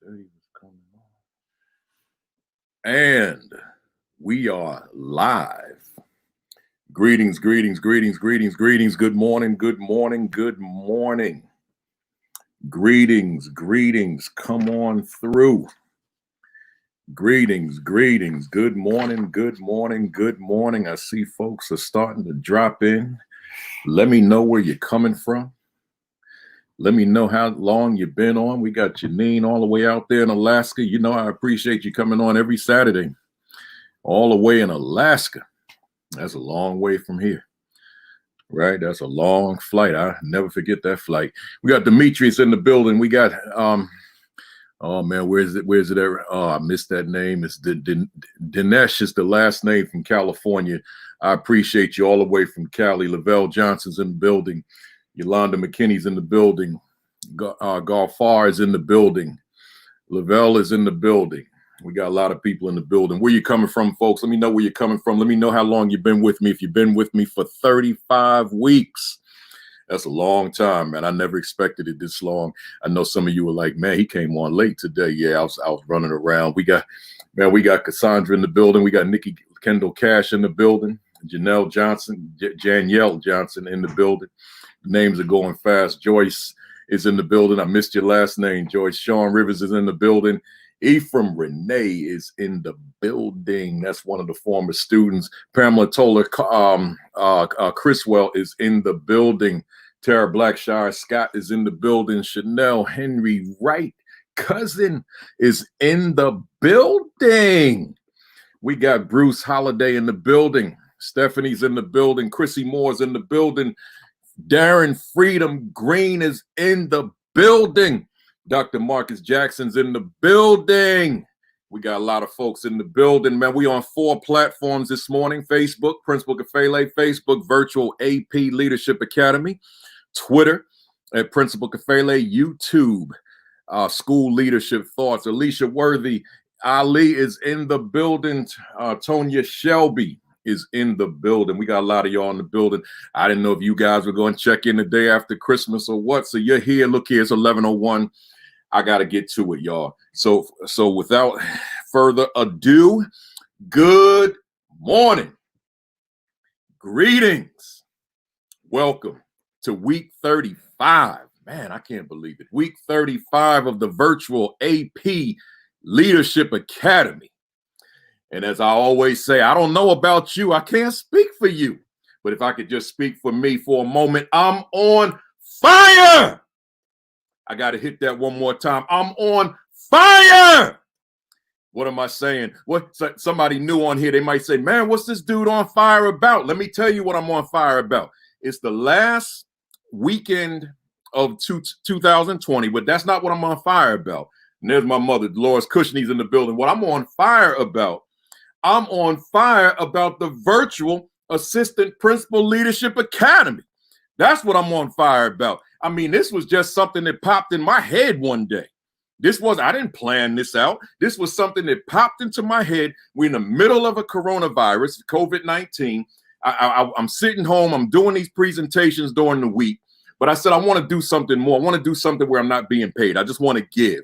Said he was coming on. And we are live. Greetings, greetings, greetings, greetings, greetings. Good morning, good morning, good morning. Greetings, greetings. Come on through. Greetings, greetings. Good morning, good morning, good morning. I see folks are starting to drop in. Let me know where you're coming from. Let me know how long you've been on. We got Janine all the way out there in Alaska. You know, I appreciate you coming on every Saturday, all the way in Alaska. That's a long way from here, right? That's a long flight. I never forget that flight. We got Demetrius in the building. We got, oh man, where's it? Oh, I missed that name. It's Dinesh is the last name from California. I appreciate you all the way from Cali. Lavelle Johnson's in the building. Yolanda McKinney's in the building. Garfar is in the building. Lavelle is in the building. We got a lot of people in the building. Where you coming from, folks? Let me know where you're coming from. Let me know how long you've been with me. If you've been with me for 35 weeks, that's a long time, man. I never expected it this long. I know some of you were like, man, he came on late today. Yeah, I was running around. We got Cassandra in the building. We got Nikki Kendall Cash in the building. Janielle Johnson in the building. Names are going fast. Joyce is in the building. I missed your last name, Joyce. Sean Rivers is in the building. Ephraim Renee is in the building. That's one of the former students. Pamela Toller, Chriswell is in the building. Tara Blackshire Scott is in the building. Chanel Henry Wright, cousin, is in the building. We got Bruce Holiday in the building. Stephanie's in the building. Chrissy Moore's in the building. Darren Freedom Green is in the building. Dr. Marcus Jackson's in the building. We got a lot of folks in the building, man. We on 4 platforms this morning: Facebook, Principal Kafele, Facebook, Virtual AP Leadership Academy, Twitter at Principal Kafele, YouTube, School Leadership Thoughts. Alicia Worthy, Ali is in the building. Tonya Shelby is in the building. We got a lot of y'all in the building. I didn't know if you guys were going to check in the day after Christmas or what. So you're here. Look here, it's 11:01. I got to get to it, y'all. So without further ado, good morning. Greetings. Welcome to week 35. Man, I can't believe it. Week 35 of the Virtual AP Leadership Academy. And as I always say, I don't know about you. I can't speak for you. But if I could just speak for me for a moment, I'm on fire. I got to hit that one more time. I'm on fire. What am I saying? What somebody new on here, they might say, man, what's this dude on fire about? Let me tell you what I'm on fire about. It's the last weekend of 2020, but that's not what I'm on fire about. And there's my mother, Dolores Cushion's in the building. What I'm on fire about, I'm on fire about the Virtual Assistant Principal Leadership Academy. That's what I'm on fire about. I mean, this was just something that popped in my head one day. I didn't plan this out. This was something that popped into my head. We're in the middle of a coronavirus, COVID-19. I'm sitting home. I'm doing these presentations during the week. But I said, I want to do something more. I want to do something where I'm not being paid. I just want to give.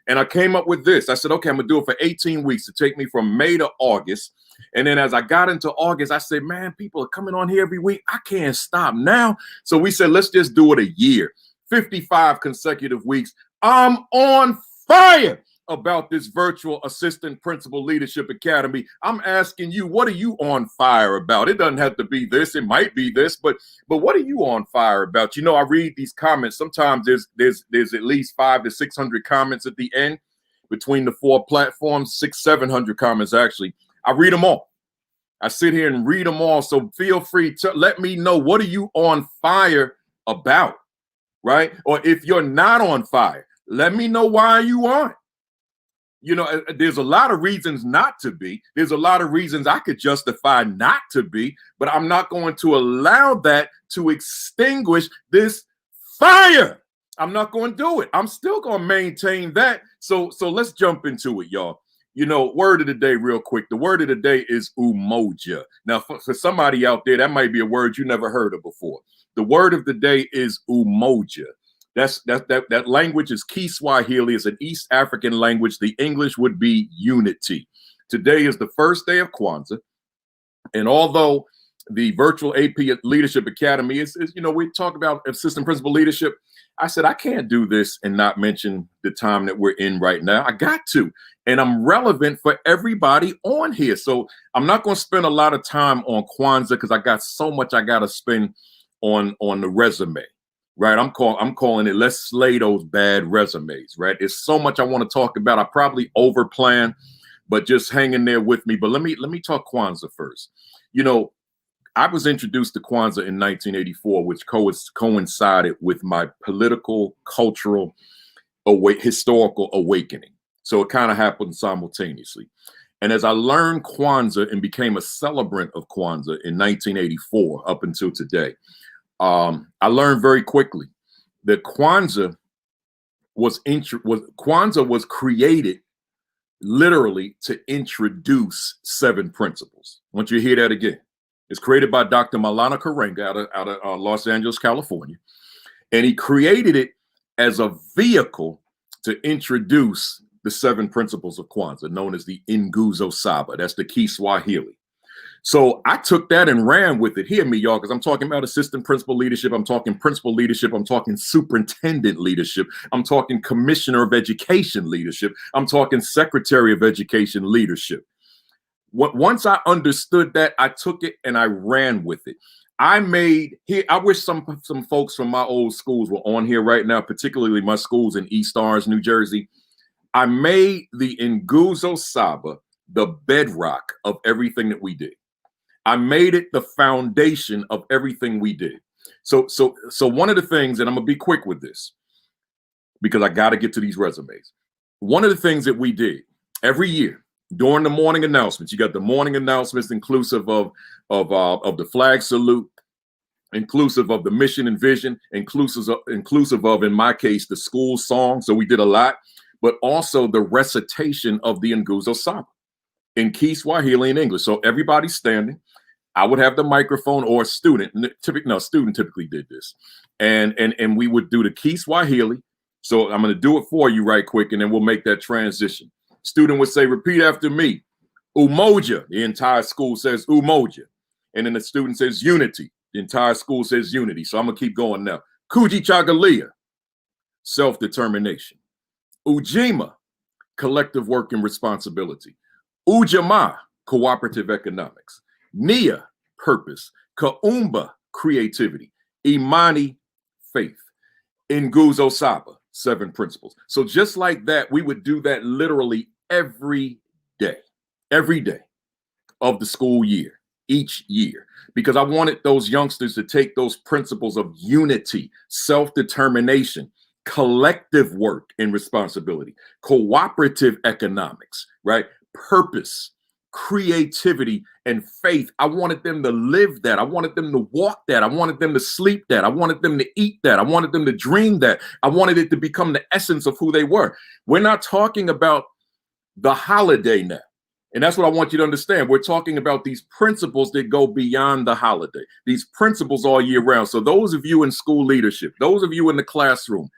And I came up with this. I said, okay, I'm going to do it for 18 weeks to take me from May to August. And then as I got into August, I said, man, people are coming on here every week. I can't stop now. So we said, let's just do it a year, 55 consecutive weeks. I'm on fire about this Virtual Assistant Principal Leadership Academy. I'm asking you, what are you on fire about? It doesn't have to be this. It might be this, but what are you on fire about? You know, I read these comments. Sometimes there's at least 500 to 600 comments at the end between the 4 platforms, 600-700 comments actually. I read them all. I sit here and read them all. So feel free to let me know, what are you on fire about, right? Or if you're not on fire, let me know why you aren't. You know, there's a lot of reasons not to be. There's a lot of reasons I could justify not to be, but I'm not going to allow that to extinguish this fire. I'm not going to do it. I'm still going to maintain that. So let's jump into it, y'all. You know, word of the day real quick. The word of the day is umoja. Now, for somebody out there, that might be a word you never heard of before. The word of the day is umoja. That language is Kiswahili. It's an East African language. The English would be unity. Today is the first day of Kwanzaa. And although the virtual AP Leadership Academy is we talk about assistant principal leadership, I said, I can't do this and not mention the time that we're in right now. I got to. And I'm relevant for everybody on here. So I'm not going to spend a lot of time on Kwanzaa because I got so much I got to spend on the resume, right? I'm calling it, let's slay those bad resumes, right? There's so much I want to talk about. I probably overplan, but just hang in there with me. But let me talk Kwanzaa first. I was introduced to Kwanzaa in 1984, which coincided with my political, cultural, historical awakening. So it kind of happened simultaneously. And as I learned Kwanzaa and became a celebrant of Kwanzaa in 1984 up until today, I learned very quickly that Kwanzaa was created literally to introduce 7 principles. I want you to hear that again. It's created by Dr. Maulana Karenga out of Los Angeles, California. And he created it as a vehicle to introduce the 7 principles of Kwanzaa, known as the Nguzo Saba. That's the Kiswahili. So I took that and ran with it. Hear me, y'all, because I'm talking about assistant principal leadership. I'm talking principal leadership. I'm talking superintendent leadership. I'm talking commissioner of education leadership. I'm talking secretary of education leadership. Once I understood that, I took it and I ran with it. I wish some folks from my old schools were on here right now, particularly my schools in East Orange, New Jersey. I made the Nguzo Saba the bedrock of everything that we did. I made it the foundation of everything we did. So one of the things, and I'm gonna be quick with this because I got to get to these resumes. One of the things that we did every year during the morning announcements, you got the morning announcements inclusive of the flag salute, inclusive of the mission and vision, inclusive of, in my case, the school song. So we did a lot, but also the recitation of the Nguzo Saba in Kiswahili and English. So everybody's standing. I would have the microphone, or a student. Student typically did this, and we would do the Kiswahili. So I'm going to do it for you right quick, and then we'll make that transition. Student would say, repeat after me, Umoja. The entire school says Umoja. And then the student says unity. The entire school says unity. So I'm going to keep going now. Kujichagulia, self-determination. Ujima, collective work and responsibility. Ujamaa, cooperative economics. Nia, purpose. Kaumba, creativity. Imani, faith. Nguzo Saba, 7 principles. So just like that, we would do that literally every day of the school year, each year, because I wanted those youngsters to take those principles of unity, self-determination, collective work and responsibility, cooperative economics, right? Purpose, creativity, and faith. I wanted them to live that. I wanted them to walk that. I wanted them to sleep that. I wanted them to eat that. I wanted them to dream that. I wanted it to become the essence of who they were. We're not talking about the holiday now. And that's what I want you to understand. We're talking about these principles that go beyond the holiday, these principles all year round. So those of you in school leadership, those of you in the classroom,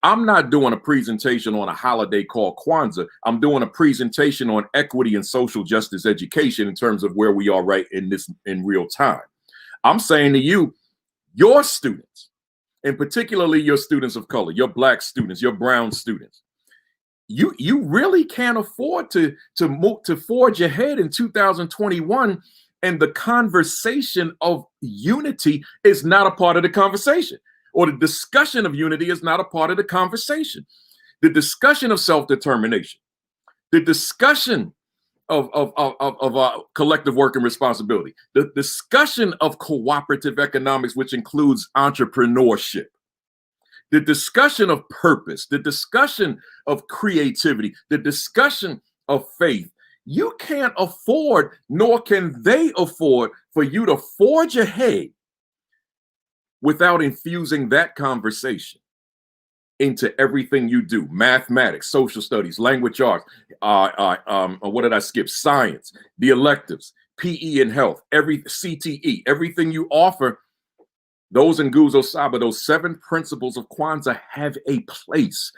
I'm not doing a presentation on a holiday called Kwanzaa. I'm doing a presentation on equity and social justice education in terms of where we are right in real time. I'm saying to you, your students, and particularly your students of color, your Black students, your brown students, you really can't afford to forge ahead in 2021, and the conversation of unity is not a part of the conversation, or the discussion of unity is not a part of the conversation. The discussion of self-determination, the discussion of collective work and responsibility, the discussion of cooperative economics, which includes entrepreneurship, the discussion of purpose, the discussion of creativity, the discussion of faith. You can't afford, nor can they afford, for you to forge ahead without infusing that conversation into everything you do. Mathematics, social studies, language arts, what did I skip? Science, the electives, PE and health, CTE, everything you offer those in Nguzo Saba, those 7 principles of Kwanzaa have a place.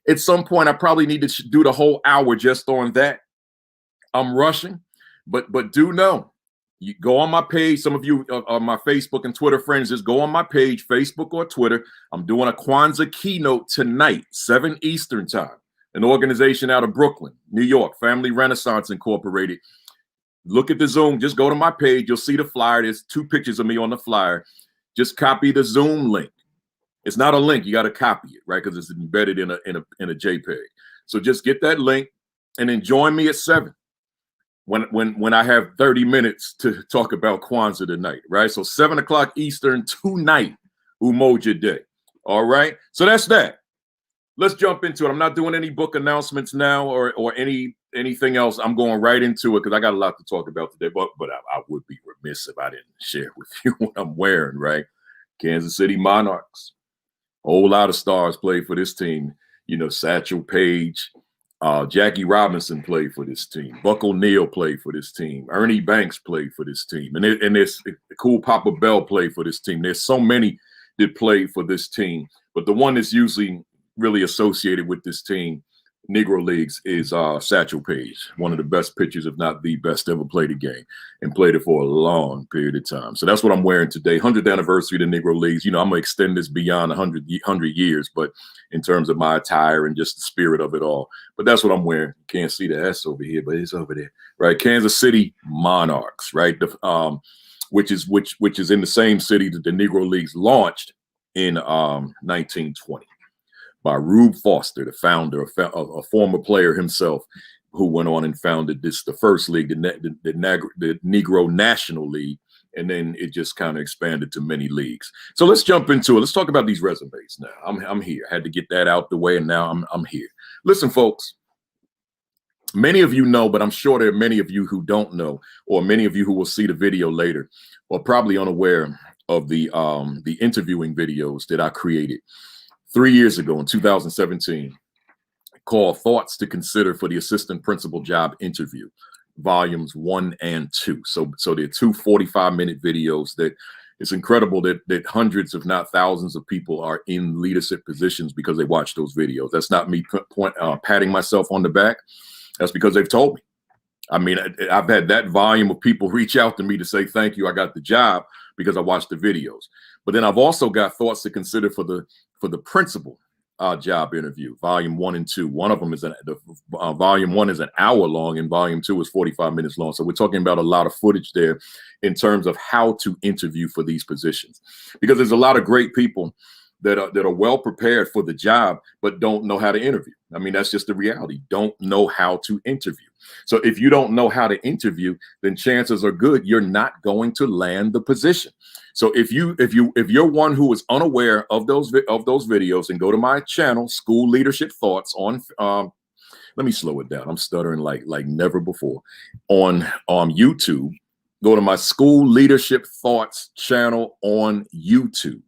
At some point, I probably need to do the whole hour just on that. I'm rushing, but do know, you go on my page. Some of you are my Facebook and Twitter friends. Just go on my page, Facebook or Twitter. I'm doing a Kwanzaa keynote tonight, 7 Eastern time. An organization out of Brooklyn, New York, Family Renaissance Incorporated. Look at the Zoom. Just go to my page. You'll see the flyer. There's 2 pictures of me on the flyer. Just copy the Zoom link. It's not a link. You got to copy it, right? Because it's embedded in a JPEG. So just get that link and then join me at 7. When I have 30 minutes to talk about Kwanzaa tonight, right? So 7 o'clock Eastern tonight, Umoja Day. All right. So that's that. Let's jump into it. I'm not doing any book announcements now or anything else. I'm going right into it because I got a lot to talk about today. But I would be remiss if I didn't share with you what I'm wearing, right? Kansas City Monarchs. A whole lot of stars played for this team. You know, Satchel Paige, Jackie Robinson played for this team. Buck O'Neal played for this team. Ernie Banks played for this team. And there's Cool Papa Bell played for this team. There's so many that played for this team. But the one that's usually really associated with this team, Negro Leagues, is Satchel Paige, one of the best pitchers, if not the best, ever played a game, and played it for a long period of time. So that's what I'm wearing today. 100th anniversary of the Negro Leagues. You know, I'm gonna extend this beyond 100 years, but in terms of my attire and just the spirit of it all. But that's what I'm wearing. You can't see the S over here, but it's over there, right? Kansas City Monarchs, right? Which is in the same city that the Negro Leagues launched in 1920. By Rube Foster, the founder, a former player himself, who went on and founded the first league, the Negro National League, and then it just kind of expanded to many leagues. So let's jump into it. Let's talk about these resumes now. I'm here. I had to get that out the way, and now I'm here. Listen, folks. Many of you know, but I'm sure there are many of you who don't know, or many of you who will see the video later, or probably unaware of the interviewing videos that I created 3 years ago in 2017, called Thoughts to Consider for the Assistant Principal Job Interview, volumes 1 and 2. So there are 2 45-minute videos that it's incredible that hundreds, if not thousands of people are in leadership positions because they watch those videos. That's not me patting myself on the back. That's because they've told me. I mean, I've had that volume of people reach out to me to say, thank you, I got the job because I watched the videos. But then I've also got thoughts to consider for the principal job interview, volume 1 and 2. One of them is volume 1 is an hour long and volume 2 is 45 minutes long. So we're talking about a lot of footage there in terms of how to interview for these positions, because there's a lot of great people that are well prepared for the job, but don't know how to interview. I mean, that's just the reality. Don't know how to interview. So if you don't know how to interview, then chances are good you're not going to land the position. So if you're one who is unaware of those videos, and go to my channel, School Leadership Thoughts on let me slow it down. I'm stuttering like never before. On YouTube, go to my School Leadership Thoughts channel on YouTube.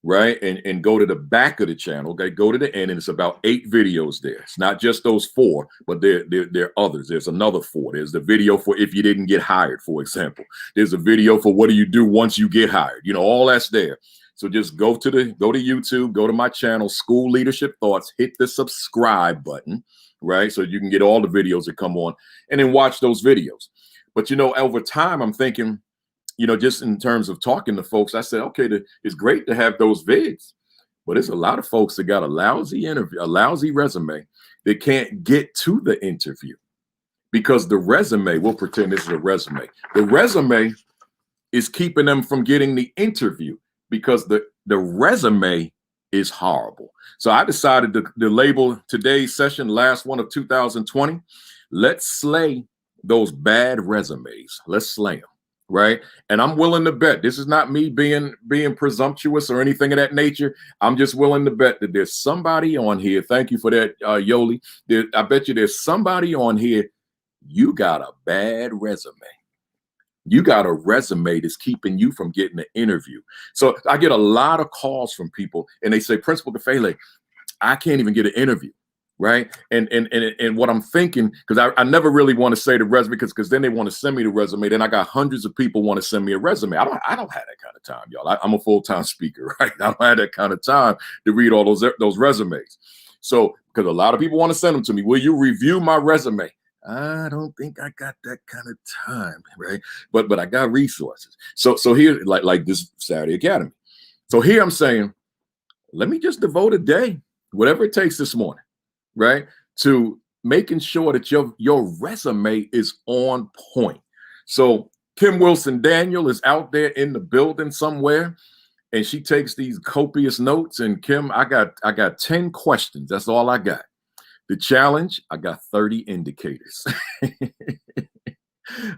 Right, and go to the back of the channel. Okay, go to the end, and it's about 8 videos there. It's not just those 4, but there are others. There's another 4. There's the video for if you didn't get hired, for example. There's a video for what do you do once you get hired. You know, all that's there. So just go to YouTube, go to my channel, School Leadership Thoughts, hit the subscribe button, right, so you can get all the videos that come on, and then watch those videos. But you know, over time, I'm thinking, you know, just in terms of talking to folks, I said, okay, it's great to have those vids, but there's a lot of folks that got a lousy resume that can't get to the interview because the resume, we'll pretend this is a resume. The resume is keeping them from getting the interview because the resume is horrible. So I decided to label today's session, last one of 2020, let's slay those bad resumes. Let's slay them. Right. And I'm willing to bet, this is not me being presumptuous or anything of that nature. I'm just willing to bet that there's somebody on here. Thank you for that, Yoli. I bet you there's somebody on here. You got a bad resume. You got a resume that's keeping you from getting an interview. So I get a lot of calls from people and they say, Principal Kafele, I can't even get an interview. right? And what I'm thinking, because I never really want to say the resume, because then they want to send me the resume. Then I got hundreds of people want to send me a resume. I don't have that kind of time, y'all. I'm a full-time speaker, right? I don't have that kind of time to read all those resumes. So, because a lot of people want to send them to me. Will you review my resume? I don't think I got that kind of time, right? But I got resources. So here, like this Saturday Academy. So here I'm saying, let me just devote a day, whatever it takes this morning, right, to making sure that your resume is on point. So Kim Wilson Daniel is out there in the building somewhere, and she takes these copious notes. And Kim, I got 10 questions. That's all I got. The challenge, I got 30 indicators.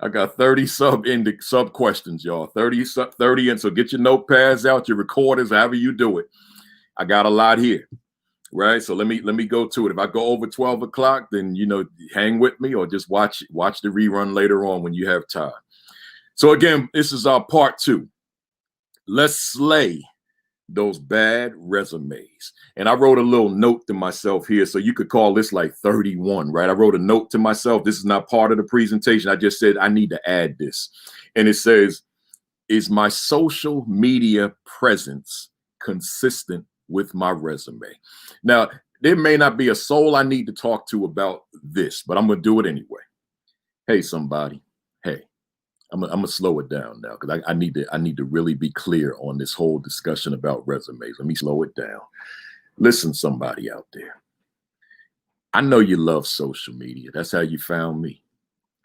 I got 30 sub questions, y'all. 30. And so get your notepads out, your recorders, however you do it. I got a lot here, right? So let me go to it. If I go over 12 o'clock, then, hang with me, or just watch the rerun later on when you have time. So again, this is our part 2. Let's slay those bad resumes. And I wrote a little note to myself here. So you could call this like 31, right? I wrote a note to myself. This is not part of the presentation. I just said, I need to add this. And it says, is my social media presence consistent with my resume? Now, there may not be a soul I need to talk to about this, but I'm going to do it anyway. Hey, somebody. Hey, I'm gonna slow it down now, because I need to really be clear on this whole discussion about resumes. Let me slow it down. Listen, somebody out there. I know you love social media. That's how you found me,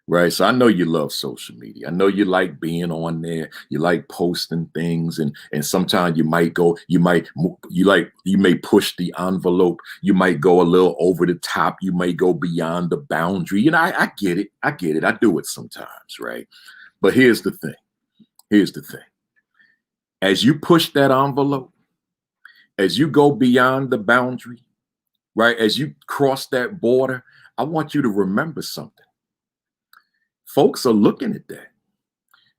right? So I know you love social media. I know you like being on there. You like posting things, and sometimes you may push the envelope. You might go a little over the top. You may go beyond the boundary. I get it. I do it sometimes, right? But here's the thing. As you push that envelope, as you go beyond the boundary, right? As you cross that border, I want you to remember something. Folks are looking at that.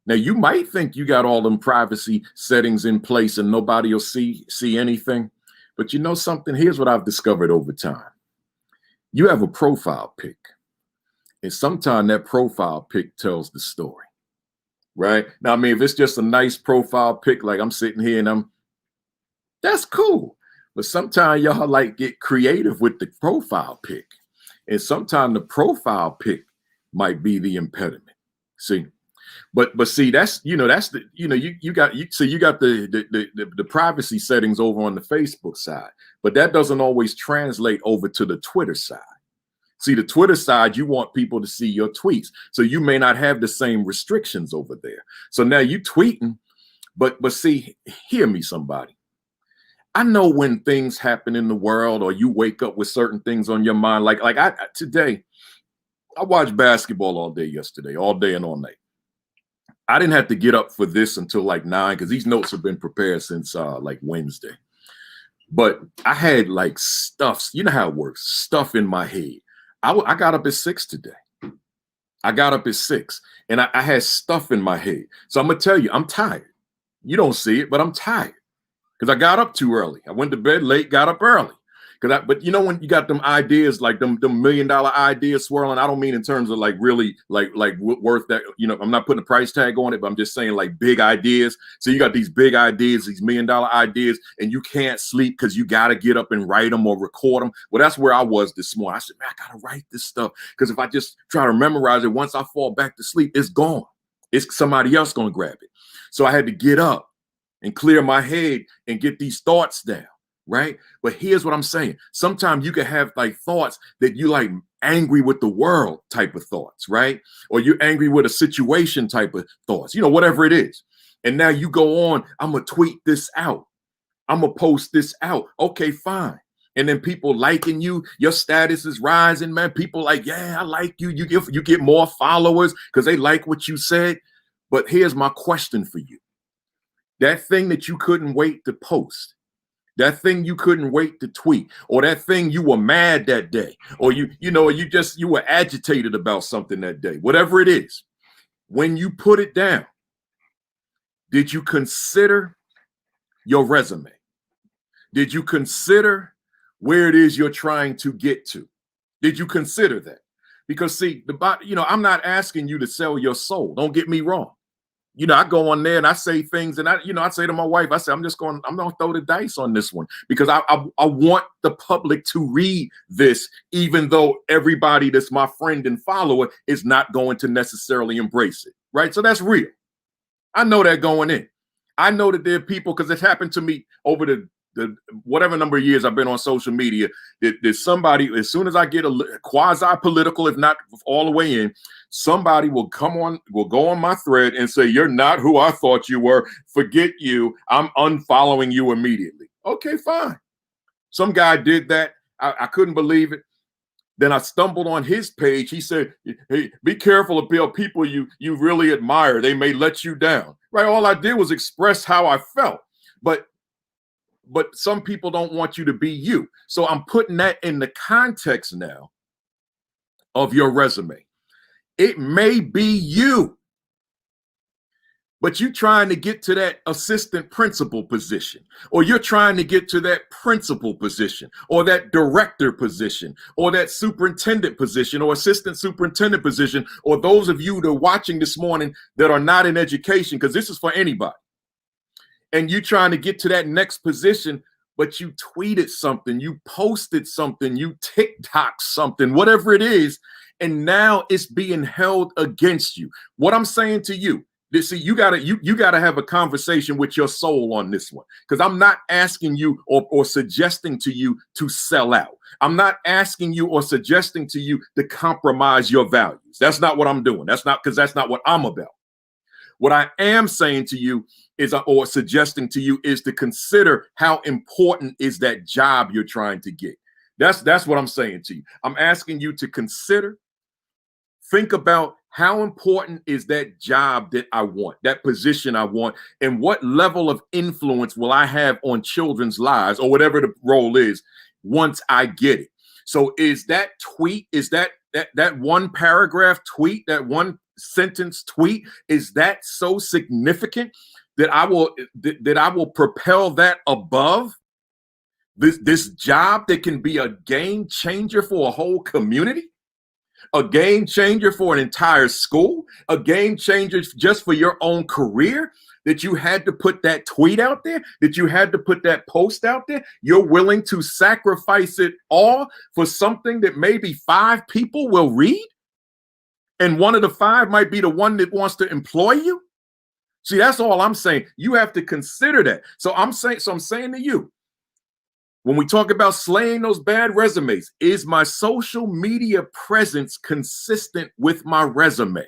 Now, you might think you got all them privacy settings in place and nobody will see anything. But you know something? Here's what I've discovered over time. You have a profile pic. And sometimes that profile pic tells the story. Right? Now, I mean, if it's just a nice profile pic, like I'm sitting here and that's cool. But sometimes y'all like get creative with the profile pic. And sometimes the profile pic might be the impediment. See? But see, that's you got the privacy settings over on the Facebook side, but that doesn't always translate over to the Twitter side. See, the Twitter side, you want people to see your tweets. So you may not have the same restrictions over there. So now you tweeting, but see, hear me, somebody. I know when things happen in the world, or you wake up with certain things on your mind. Like today, I watched basketball all day yesterday, all day and all night. I didn't have to get up for this until like 9, because these notes have been prepared since like Wednesday. But I had like stuff, you know how it works, stuff in my head. I got up at 6 today. I got up at 6 and I had stuff in my head. So I'm going to tell you, I'm tired. You don't see it, but I'm tired because I got up too early. I went to bed late, got up early. But you know, when you got them ideas, like them $1 million ideas swirling, I don't mean in terms of like really like worth that, I'm not putting a price tag on it, but I'm just saying like big ideas. So you got these big ideas, these $1 million ideas, and you can't sleep because you got to get up and write them or record them. Well, that's where I was this morning. I said, man, I got to write this stuff, because if I just try to memorize it, once I fall back to sleep, it's gone. It's somebody else going to grab it. So I had to get up and clear my head and get these thoughts down. Right. But here's what I'm saying. Sometimes you can have like thoughts that you like angry with the world type of thoughts. Right. Or you're angry with a situation type of thoughts, whatever it is. And now you go on. I'm going to tweet this out. I'm going to post this out. OK, fine. And then people liking you. Your status is rising, man. People like, yeah, I like you. You get more followers because they like what you said. But here's my question for you. That thing that you couldn't wait to post, that thing you couldn't wait to tweet, or that thing you were mad that day, or you were agitated about something that day, whatever it is, when you put it down, did you consider your resume? Did you consider where it is you're trying to get to? Did you consider that? Because see, I'm not asking you to sell your soul. Don't get me wrong. I go on there and I say things, and I say to my wife, I say, I'm going to throw the dice on this one, because I want the public to read this, even though everybody that's my friend and follower is not going to necessarily embrace it. Right. So that's real. I know that going in. I know that there are people, because it's happened to me over the whatever number of years I've been on social media, there's somebody, as soon as I get a quasi-political, if not all the way in, somebody will go on my thread and say, you're not who I thought you were. Forget you. I'm unfollowing you immediately. Okay, fine. Some guy did that. I couldn't believe it. Then I stumbled on his page. He said, hey, be careful of people you really admire. They may let you down. Right? All I did was express how I felt. But some people don't want you to be you. So I'm putting that in the context now of your resume. It may be you, but you're trying to get to that assistant principal position, or you're trying to get to that principal position, or that director position, or that superintendent position, or assistant superintendent position, or those of you that are watching this morning that are not in education, because this is for anybody. And you trying to get to that next position, but you tweeted something, you posted something, you TikTok something, whatever it is, and now it's being held against you. What I'm saying to you, you gotta have a conversation with your soul on this one, because I'm not asking you or suggesting to you to sell out. I'm not asking you or suggesting to you to compromise your values. That's not what I'm doing. That's not what I'm about. What I am saying to you is, or suggesting to you, is to consider how important is that job you're trying to get. That's what I'm saying to you. I'm asking you to consider, think about how important is that job that I want, that position I want, and what level of influence will I have on children's lives, or whatever the role is, once I get it. So is that tweet, is that one paragraph tweet, that one sentence tweet, is that so significant that I will propel that above this job that can be a game changer for a whole community, a game changer for an entire school, a game changer just for your own career, that you had to put that tweet out there, that you had to put that post out there? You're willing to sacrifice it all for something that maybe 5 people will read? And one of the 5 might be the one that wants to employ you? See, that's all I'm saying. You have to consider that. So I'm saying to you, when we talk about slaying those bad resumes, is my social media presence consistent with my resume?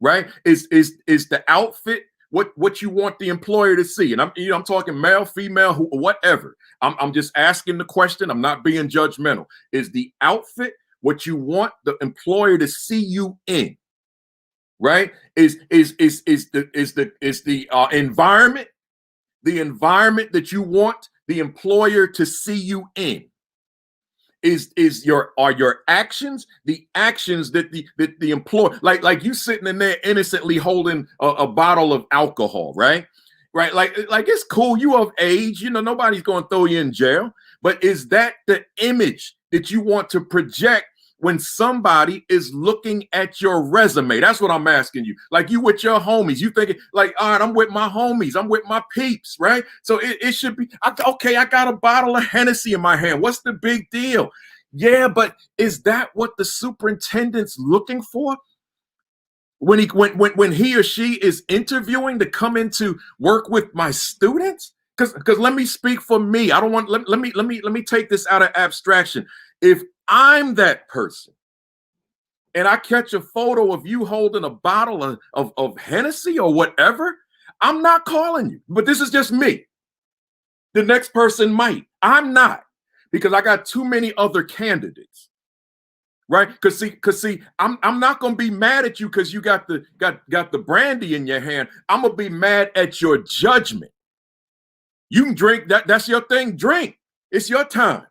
Right? Is the outfit what you want the employer to see? And I'm talking male, female, whatever. I'm just asking the question. I'm not being judgmental. Is the outfit what you want the employer to see you in? Right? Is the environment, the environment that you want the employer to see you in? Are your actions the actions that the employer, like you sitting in there innocently holding a bottle of alcohol, right? Like it's cool, you of age, nobody's going to throw you in jail, but is that the image that you want to project when somebody is looking at your resume? That's what I'm asking you. Like, you with your homies, you thinking like, all right, I'm with my homies, I'm with my peeps, right? So it should be, okay, I got a bottle of Hennessy in my hand. What's the big deal? Yeah, but is that what the superintendent's looking for? When he or she is interviewing to come into work with my students? Because let me speak for me. I don't want, let me take this out of abstraction. If I'm that person and I catch a photo of you holding a bottle of Hennessy or whatever, I'm not calling you. But this is just me. The next person might. I'm not, because I got too many other candidates. Right? Because see, I'm not gonna be mad at you because you got the brandy in your hand. I'm gonna be mad at your judgment. You can drink, that's your thing. Drink. It's your time.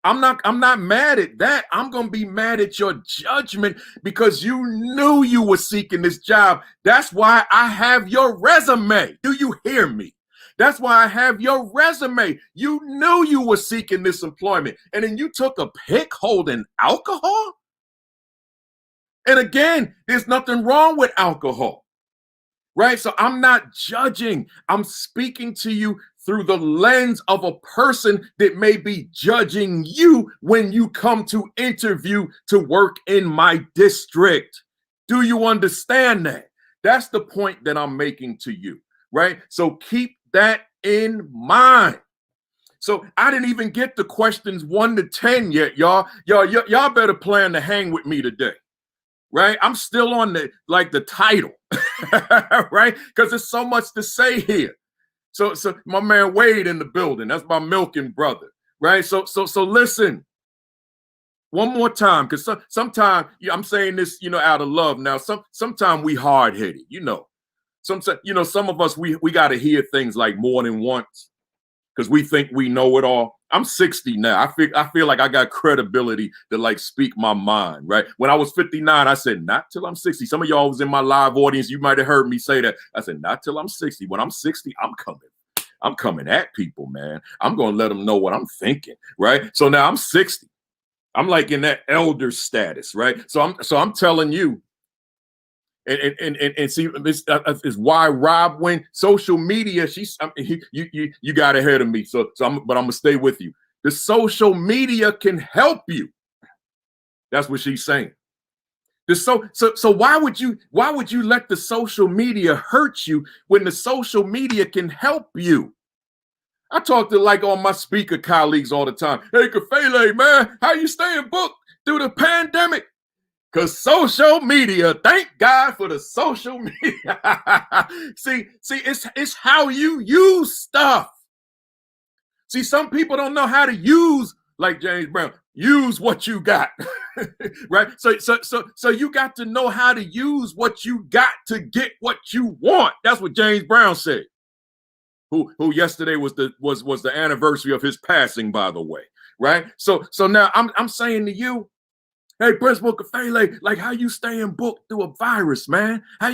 I'm not mad at that. I'm going to be mad at your judgment because you knew you were seeking this job. That's why I have your resume. Do you hear me? That's why I have your resume. You knew you were seeking this employment, and then you took a pic holding alcohol? And again, there's nothing wrong with alcohol, right? So I'm not judging. I'm speaking to you through the lens of a person that may be judging you when you come to interview to work in my district. Do you understand that? That's the point that I'm making to you, right? So keep that in mind. So I didn't even get to questions 1 to 10 yet, y'all. Y'all better plan to hang with me today, right? I'm still on the title, right? Because there's so much to say here. So my man Wade in the building. That's my milking brother, right? So listen one more time, because sometimes I'm saying this, out of love. Now, sometimes we hard headed, Some of us we got to hear things like more than once because we think we know it all. I'm 60 now. I feel like I got credibility to speak my mind, right? When I was 59, I said, not till I'm 60. Some of y'all was in my live audience. You might have heard me say that. I said, not till I'm 60. When I'm 60, I'm coming at people, man. I'm going to let them know what I'm thinking, right? So now I'm 60. I'm like in that elder status, right? So I'm telling you, and see, this is why Rob, when social media, you got ahead of me. But I'm gonna stay with you. The social media can help you. That's what she's saying. So why would you let the social media hurt you when the social media can help you? I talk to all my speaker colleagues all the time. Hey, Kafele, man, how you staying booked through the pandemic? Because social media, thank God for the social media. see, it's how you use stuff. See, some people don't know how to use, like James Brown, use what you got, right? So you got to know how to use what you got to get what you want. That's what James Brown said. Who yesterday was the anniversary of his passing, by the way, right? So now I'm saying to you, hey, Principal Kafele, how you staying booked through a virus, man? How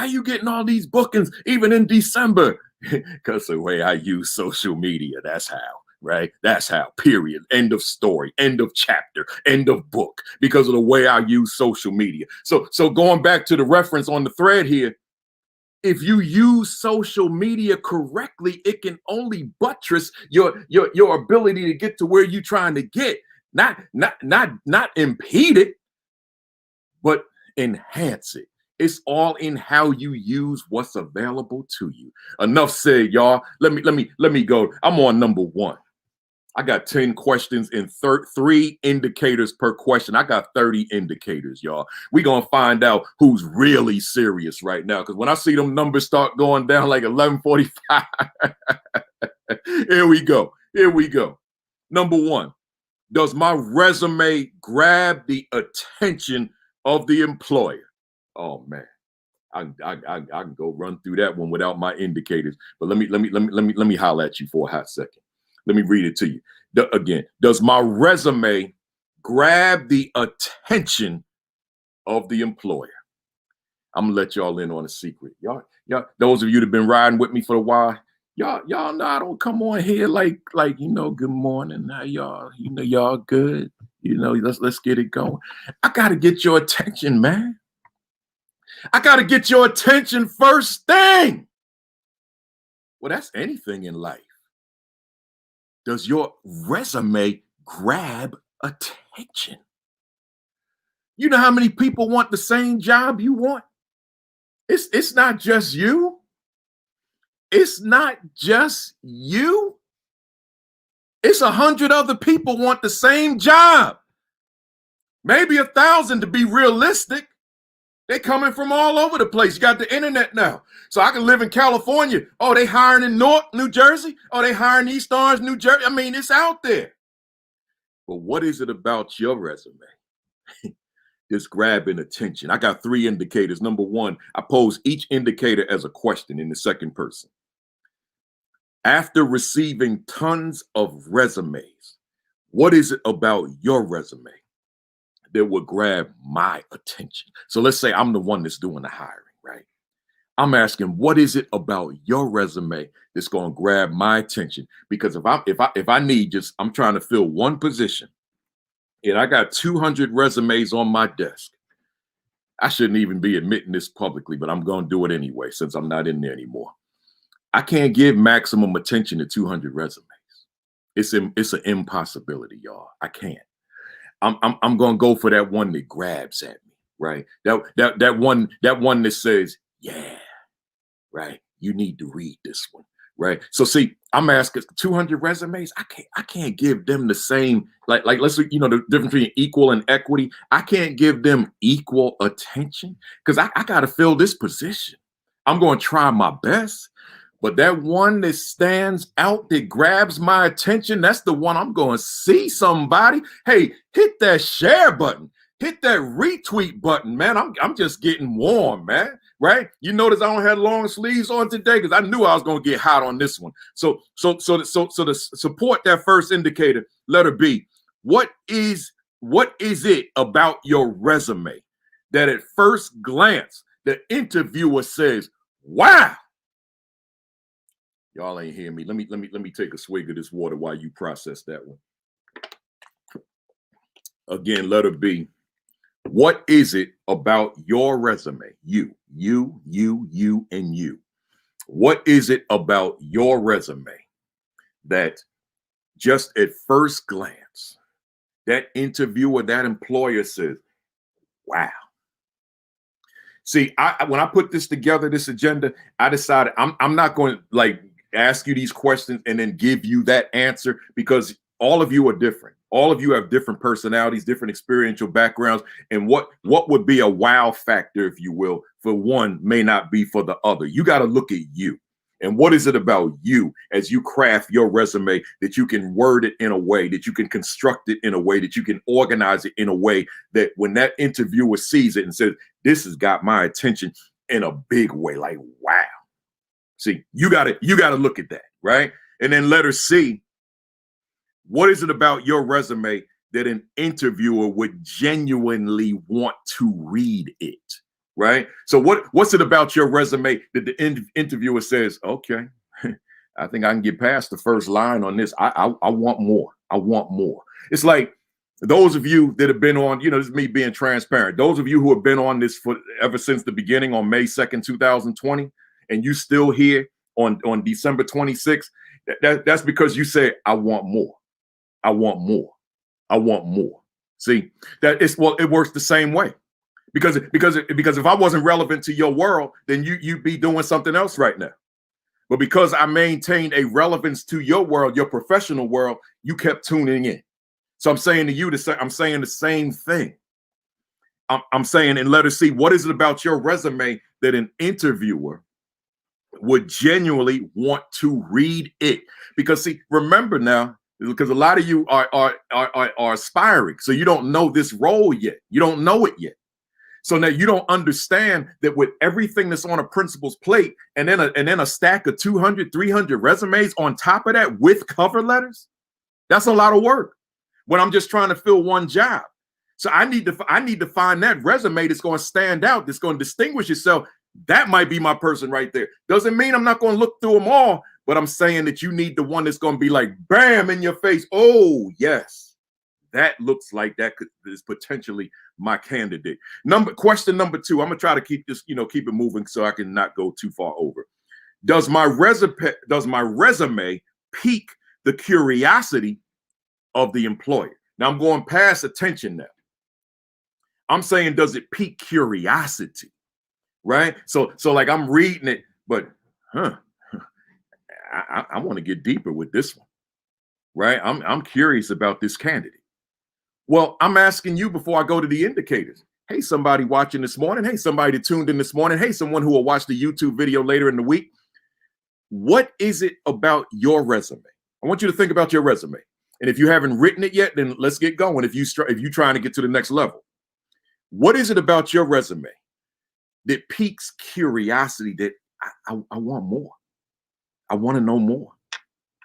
you getting all these bookings even in December? Because the way I use social media, that's how, right? That's how, period. End of story, end of chapter, end of book, because of the way I use social media. So going back to the reference on the thread here, if you use social media correctly, it can only buttress your ability to get to where you're trying to get. Not impede it, but enhance it. It's all in how you use what's available to you. Enough said, y'all. Let me go. I'm on number 1. I got 10 questions and 3 indicators per question. I got 30 indicators, y'all. We're going to find out who's really serious right now. Because when I see them numbers start going down like 11:45, here we go. Number 1, does my resume grab the attention of the employer? Oh, man. I can go run through that one without my indicators. But let me holler at you for a hot second. Let me read it to you. Again, does my resume grab the attention of the employer? I'm gonna let y'all in on a secret. Y'all, those of you that have been riding with me for a while, y'all know I don't come on here like good morning. Now y'all good. Let's get it going. I gotta get your attention, man. I gotta get your attention first thing. Well, that's anything in life. Does your resume grab attention? You know how many people want the same job you want? It's not just you. It's not just you. It's 100 other people want the same job. Maybe 1,000 to be realistic. They're coming from all over the place. You got the internet now. So I can live in California. Oh, they hiring in Newark, New Jersey. Oh, they hiring East Orange, New Jersey. I mean, it's out there. But what is it about your resume that's grabbing attention? I got 3 indicators. Number 1, I pose each indicator as a question in the second person. After receiving tons of resumes, what is it about your resume that would grab my attention? So let's say I'm the one that's doing the hiring, right? I'm asking, what is it about your resume that's going to grab my attention? Because if I need just, I'm trying to fill one position and I got 200 resumes on my desk. I shouldn't even be admitting this publicly, but I'm going to do it anyway since I'm not in there anymore. I can't give maximum attention to 200 resumes. It's an impossibility, y'all. I can't. I'm going to go for that one that grabs at me, right? That one that says, yeah, right. You need to read this one, right? So see, I'm asking 200 resumes. I can't give them the same, like let's, the difference between equal and equity. I can't give them equal attention because I got to fill this position. I'm going to try my best. But that one that stands out, that grabs my attention, that's the one I'm going to see somebody. Hey, hit that share button. Hit that retweet button, man. I'm just getting warm, man. Right? You notice I don't have long sleeves on today because I knew I was going to get hot on this one. So to support that first indicator, letter B, what is it about your resume that at first glance the interviewer says, wow? Y'all ain't hear me. Let me take a swig of this water while you process that one. Again, letter B. What is it about your resume? You, and you. What is it about your resume that just at first glance, that interviewer, that employer says, wow. See, when I put this together, this agenda, I decided I'm not going to ask you these questions and then give you that answer because all of you are different. All of you have different personalities, different experiential backgrounds, and what would be a wow factor, if you will, for one may not be for the other. You got to look at you. And what is it about you as you craft your resume that you can word it in a way, that you can construct it in a way, that you can organize it in a way that when that interviewer sees it and says, this has got my attention in a big way, like, wow. See, you got to look at that, right? And then letter C, what is it about your resume that an interviewer would genuinely want to read it, right? So what's it about your resume that the interviewer says, okay, I think I can get past the first line on this. I want more. I want more. It's like those of you that have been on, this is me being transparent. Those of you who have been on this for ever since the beginning on May 2nd, 2020, and you still here on December 26th, that's because you say, I want more. I want more. I want more. See, it works the same way. Because if I wasn't relevant to your world, then you'd be doing something else right now. But because I maintained a relevance to your world, your professional world, you kept tuning in. So I'm saying to you, I'm saying the same thing. I'm saying in letter C, what is it about your resume that an interviewer would genuinely want to read it? Because see, remember now, because a lot of you are aspiring, so you don't know this role yet. You don't know it yet. So now you don't understand that with everything that's on a principal's plate, and then a stack of 200, 300 resumes on top of that with cover letters, that's a lot of work when I'm just trying to fill one job. So I need to find that resume that's going to stand out, that's going to distinguish itself. That might be my person right there. Doesn't mean I'm not going to look through them all, but I'm saying that you need the one that's going to be like, bam, in your face. Oh, yes, that looks like that is potentially my candidate. Question number 2. I'm going to try to keep this, keep it moving so I can not go too far over. Does my resume pique the curiosity of the employer? Now I'm going past attention now. I'm saying, does it pique curiosity? Right? So like I'm reading it, but I want to get deeper with this one. Right? I'm curious about this candidate. Well, I'm asking you before I go to the indicators. Hey, somebody watching this morning. Hey, somebody that tuned in this morning. Hey, someone who will watch the YouTube video later in the week. What is it about your resume? I want you to think about your resume. And if you haven't written it yet, then let's get going. If you're trying to get to the next level, what is it about your resume that piques curiosity that I want more? I want to know more.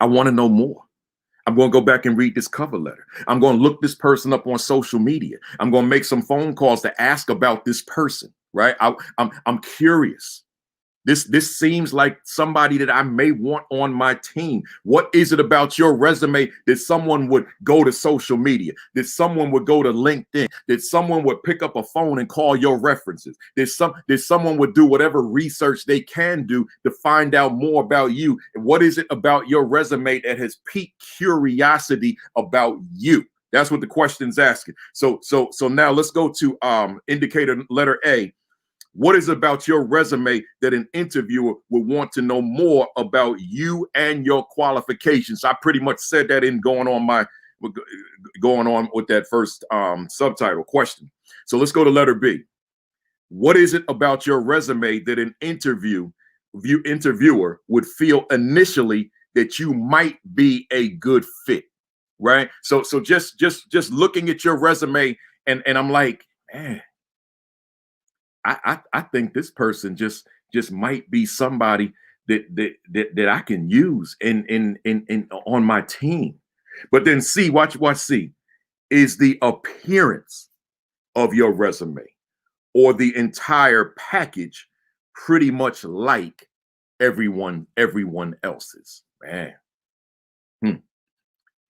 I want to know more. I'm going to go back and read this cover letter. I'm going to look this person up on social media. I'm going to make some phone calls to ask about this person, right? I'm curious. This seems like somebody that I may want on my team. What is it about your resume that someone would go to social media, that someone would go to LinkedIn, that someone would pick up a phone and call your references, that someone would do whatever research they can do to find out more about you? And what is it about your resume that has piqued curiosity about you? That's what the question's asking. So now let's go to indicator letter A. What is about your resume that an interviewer would want to know more about you and your qualifications? I pretty much said that in going on with that first subtitle question. So let's go to letter B. What is it about your resume that an interviewer would feel initially that you might be a good fit? Right. So just looking at your resume and I'm like, man, I think this person just might be somebody that I can use in on my team. But then C, watch C, is the appearance of your resume or the entire package pretty much like everyone else's? Man.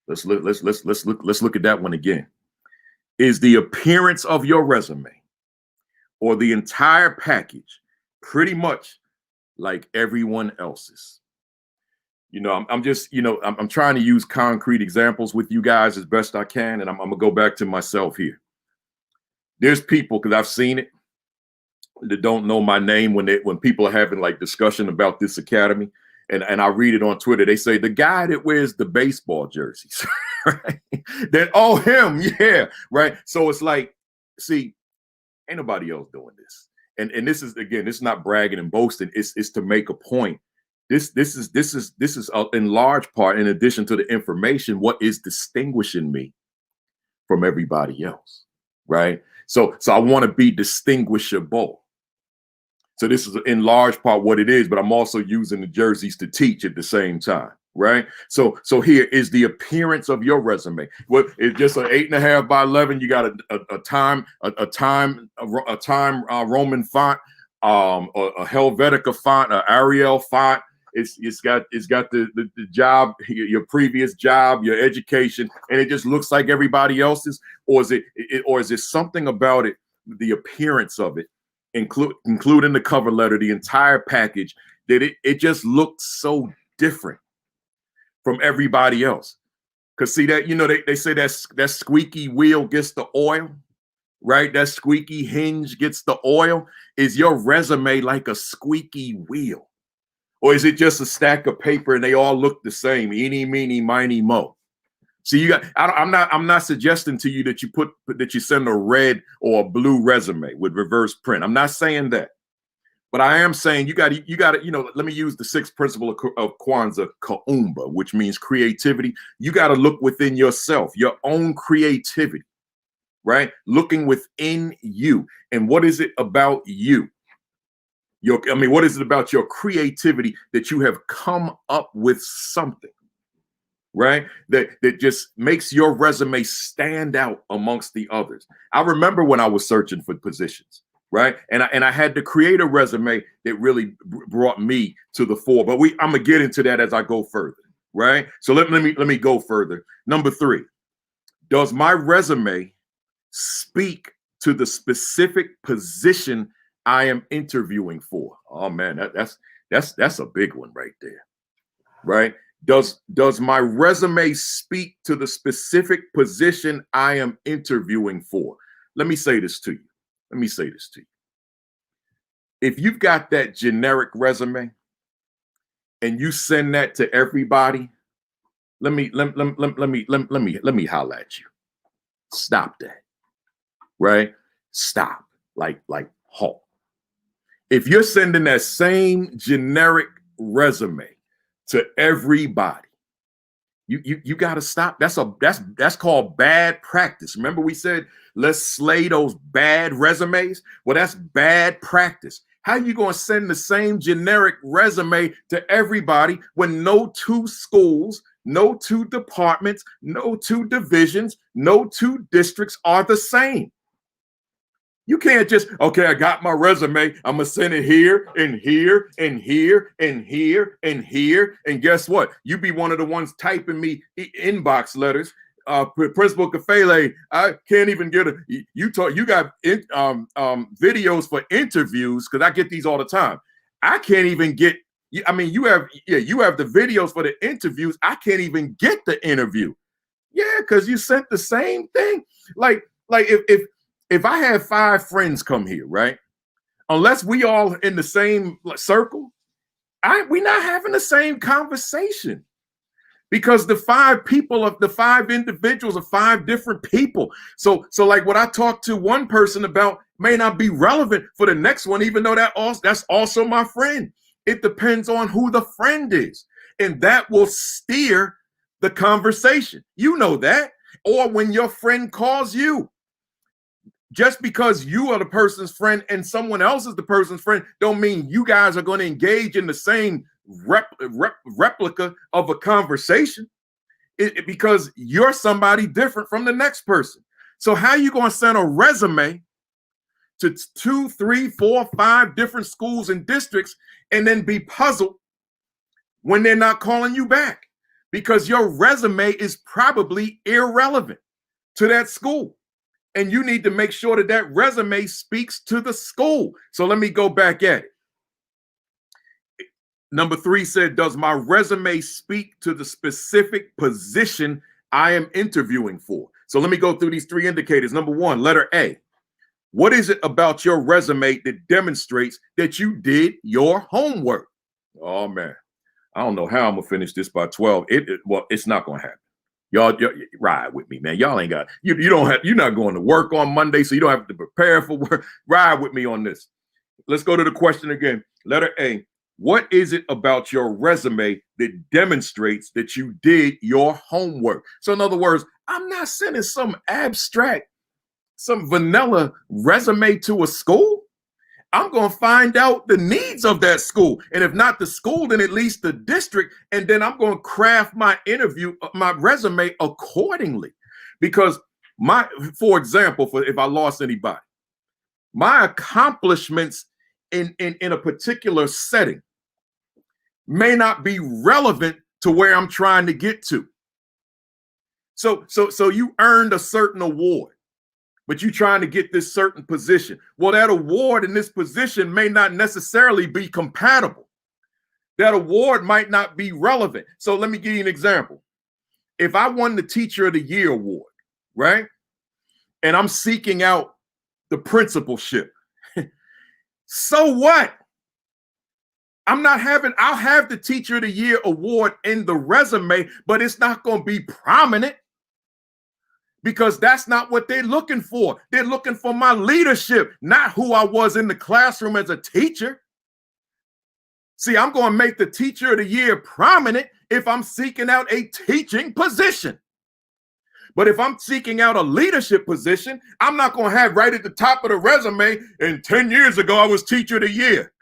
Let's look at that one again. Is the appearance of your resume or the entire package pretty much like everyone else's? You know, I'm trying to use concrete examples with you guys as best I can, and I'm gonna go back to myself here. There's people, because I've seen it, that don't know my name when people are having like discussion about this academy, and I read it on Twitter. They say the guy that wears the baseball jerseys, right? Then him, yeah, right. So it's like, see, ain't nobody else doing this. And this is, again, it's not bragging and boasting. It's to make a point. This is in large part, in addition to the information, what is distinguishing me from everybody else, right? So I want to be distinguishable. So this is in large part what it is, but I'm also using the jerseys to teach at the same time. Right. So here is the appearance of your resume. What is just an 8.5 by 11? You got a time Roman font, a Helvetica font, an Arial font. It's got the job, your previous job, your education, and it just looks like everybody else's. Or is it something about it, the appearance of it, including the cover letter, the entire package, that it just looks so different from everybody else? Because see that, they say that squeaky wheel gets the oil, right? That squeaky hinge gets the oil. Is your resume like a squeaky wheel? Or is it just a stack of paper and they all look the same? Eeny, meeny, miny, mo. See, I'm not suggesting to you that you send a red or a blue resume with reverse print. I'm not saying that. But I am saying you got to, let me use the sixth principle of Kwanzaa, Kaumba, which means creativity. You got to look within yourself, your own creativity, right? Looking within you. And what is it about you? What is it about your creativity that you have come up with something, right? That just makes your resume stand out amongst the others. I remember when I was searching for positions. Right. And I had to create a resume that really brought me to the fore. But I'm going to get into that as I go further. Right. So let me go further. Number 3, does my resume speak to the specific position I am interviewing for? Oh, man, that's a big one right there. Right. Does my resume speak to the specific position I am interviewing for? Let me say this to you. If you've got that generic resume and you send that to everybody, let me holler at you. Stop that. Right? Stop. Like halt. If you're sending that same generic resume to everybody, you got to stop. That's called bad practice. Remember we said, let's slay those bad resumes. Well, that's bad practice. How are you going to send the same generic resume to everybody when no 2 schools, no 2 departments, no 2 divisions, no 2 districts are the same? You can't just, okay, I got my resume. I'm going to send it here and here and here and here and here. And guess what? You be one of the ones typing me inbox letters. Principal Kafele, I can't even get you got videos for interviews, because I get these all the time. I can't even get, I mean, you have the videos for the interviews. I can't even get the interview. Yeah, because you sent the same thing. Like if I have 5 friends come here, right? Unless we all in the same circle, we're not having the same conversation, because the 5 people of the 5 individuals are 5 different people. So like what I talked to one person about may not be relevant for the next one, even though that's also my friend. It depends on who the friend is, and that will steer the conversation. You know that. Or when your friend calls you, just because you are the person's friend and someone else is the person's friend, don't mean you guys are going to engage in the same replica of a conversation, because you're somebody different from the next person. So how are you going to send a resume to 2, 3, 4, 5 different schools and districts and then be puzzled when they're not calling you back? Because your resume is probably irrelevant to that school. And you need to make sure that that resume speaks to the school. So let me go back at it. Number 3 said, does my resume speak to the specific position I am interviewing for? So let me go through these 3 indicators. Number 1, letter A. What is it about your resume that demonstrates that you did your homework? Oh, man. I don't know how I'm going to finish this by 12. Well, it's not going to happen. Y'all ride with me, man. Y'all ain't got, you're not going to work on Monday, so you don't have to prepare for work. Ride with me on this. Let's go to the question again. Letter A. What is it about your resume that demonstrates that you did your homework? So in other words, I'm not sending some abstract, some vanilla resume to a school. I'm going to find out the needs of that school. And if not the school, then at least the district. And then I'm going to craft my resume accordingly. Because for example, if I lost anybody, my accomplishments in a particular setting may not be relevant to where I'm trying to get to. So you earned a certain award, but you're trying to get this certain position. Well, that award and this position may not necessarily be compatible. That award might not be relevant. So let me give you an example. If I won the Teacher of the Year award, right? And I'm seeking out the principalship. So what? I'll have the Teacher of the Year award in the resume, but it's not going to be prominent, because that's not what they're looking for. They're looking for my leadership, not who I was in the classroom as a teacher. See, I'm going to make the Teacher of the Year prominent if I'm seeking out a teaching position. But if I'm seeking out a leadership position, I'm not going to have right at the top of the resume, and 10 years ago, I was Teacher of the Year.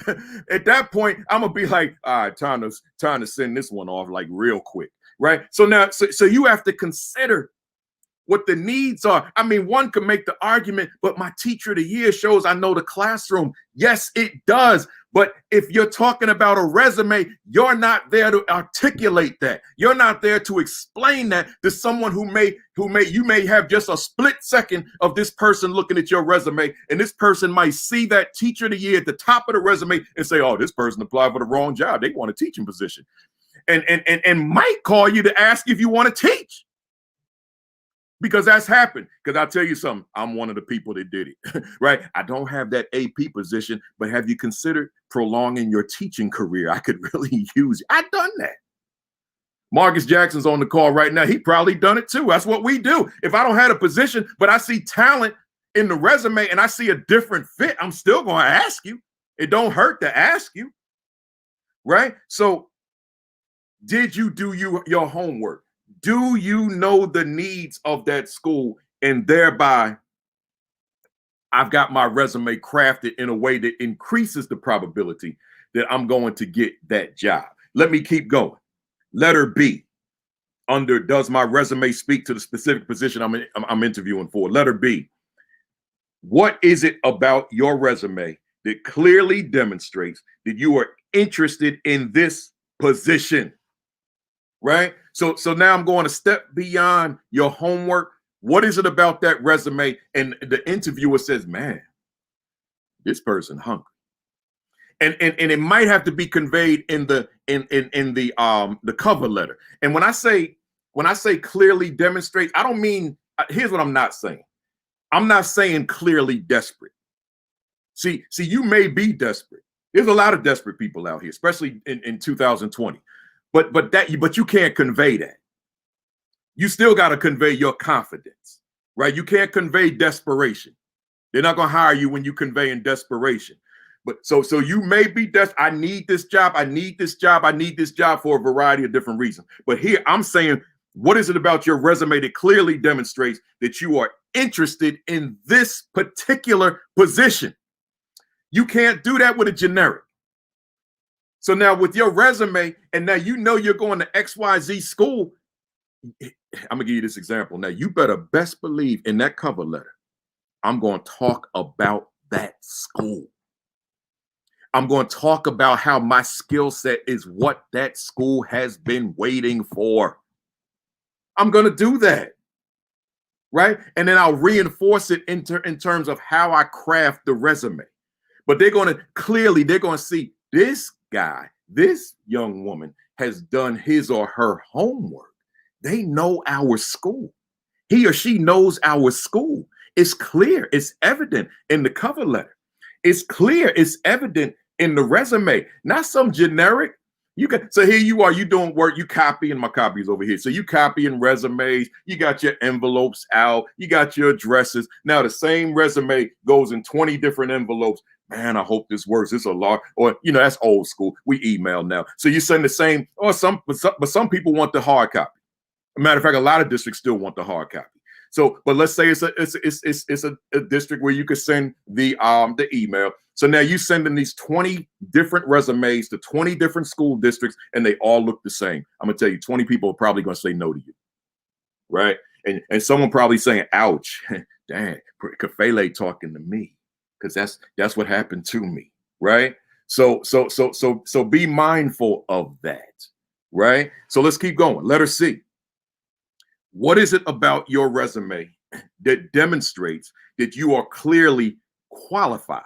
At that point, I'm going to be like, all right, time to send this one off like real quick, right? So now, so you have to consider what the needs are. I mean, one could make the argument, but my Teacher of the Year shows I know the classroom. Yes, it does. But if you're talking about a resume, you're not there to articulate that. You're not there to explain that to someone you may have just a split second of this person looking at your resume, and this person might see that Teacher of the Year at the top of the resume and say, oh, this person applied for the wrong job. They want a teaching position. And might call you to ask if you want to teach. Because that's happened. Because I'll tell you something, I'm one of the people that did it, right? I don't have that AP position, but have you considered prolonging your teaching career? I could really use it. I've done that. Marcus Jackson's on the call right now. He probably done it too. That's what we do. If I don't have a position, but I see talent in the resume and I see a different fit, I'm still going to ask you. It don't hurt to ask you, right? So did you do your homework? Do you know the needs of that school? And thereby, I've got my resume crafted in a way that increases the probability that I'm going to get that job. Let me keep going. Letter B, under does my resume speak to the specific position I'm interviewing for? Letter B, What is it about your resume that clearly demonstrates that you are interested in this position? Right? So now I'm going a step beyond your homework. What is it about that resume? And the interviewer says, man, this person hungry. And it might have to be conveyed in the the cover letter. And when I say clearly demonstrate, I don't mean, here's what I'm not saying. I'm not saying clearly desperate. See, you may be desperate. There's a lot of desperate people out here, especially in 2020. But you can't convey that. You still got to convey your confidence, right? You can't convey desperation. They're not going to hire you when you convey in desperation. But so you may be I need this job. I need this job. I need this job for a variety of different reasons. But here I'm saying, what is it about your resume that clearly demonstrates that you are interested in this particular position? You can't do that with a generic. So now with your resume, and now you know you're going to XYZ school, I'm gonna give you this example. Now you better best believe in that cover letter, I'm going to talk about that school. I'm going to talk about how my skill set is what that school has been waiting for. I'm going to do that, right? And then I'll reinforce it in terms of how I craft the resume. But they're going to see this guy, this young woman has done his or her homework. They know our school. He or she knows our school. It's clear. It's evident in the cover letter. It's clear. It's evident in the resume, not some generic. So here you are, you doing work, you copying, my copy is over here. So you copying resumes, you got your envelopes out, you got your addresses. Now the same resume goes in 20 different envelopes. Man, I hope this works. It's a lot, or that's old school. We email now. So you send the same, but some people want the hard copy. As a matter of fact, a lot of districts still want the hard copy. So, but let's say it's a district where you could send the email. So now you sending these 20 different resumes to 20 different school districts, and they all look the same. I'm gonna tell you, 20 people are probably gonna say no to you, right? And someone probably saying, "Ouch, dang, Kafele talking to me," because that's what happened to me, right? So be mindful of that, right? So let's keep going. Letter C. What is it about your resume that demonstrates that you are clearly qualified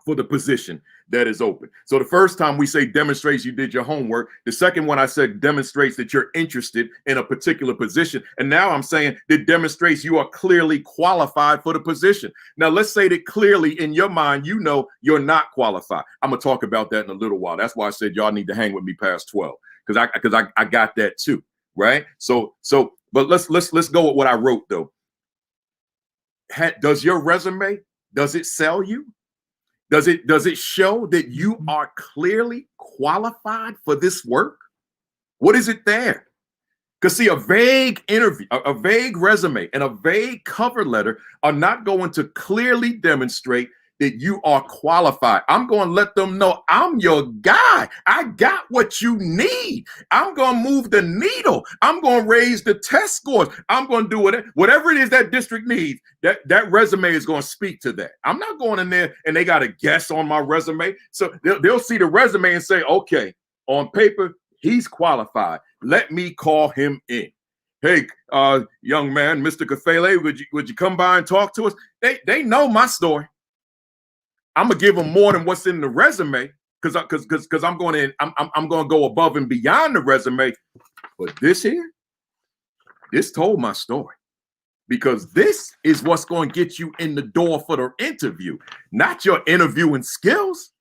for the position that is open? So the first time we say demonstrates you did your homework. The second one I said demonstrates that you're interested in a particular position. And now I'm saying that demonstrates you are clearly qualified for the position. Now let's say that clearly in your mind, you know you're not qualified. I'm gonna talk about that in a little while. That's why I said y'all need to hang with me past 12, because I got that too. Right. But let's go with what I wrote though. Does your resume, does it sell you? Does it show that you are clearly qualified for this work? What is it there? Because see, a vague interview, a vague resume, and a vague cover letter are not going to clearly demonstrate that you are qualified. I'm going to let them know I'm your guy. I got what you need. I'm going to move the needle. I'm going to raise the test scores. I'm going to do whatever it is that district needs. That resume is going to speak to that. I'm not going in there and they got a guess on my resume. So they'll see the resume and say, okay, on paper, he's qualified. Let me call him in. Hey, young man, Mr. Kafele, would you come by and talk to us? They know my story. I'm gonna give them more than what's in the resume because I'm going to go above and beyond the resume. But this told my story, because this is what's going to get you in the door for the interview, not your interviewing skills.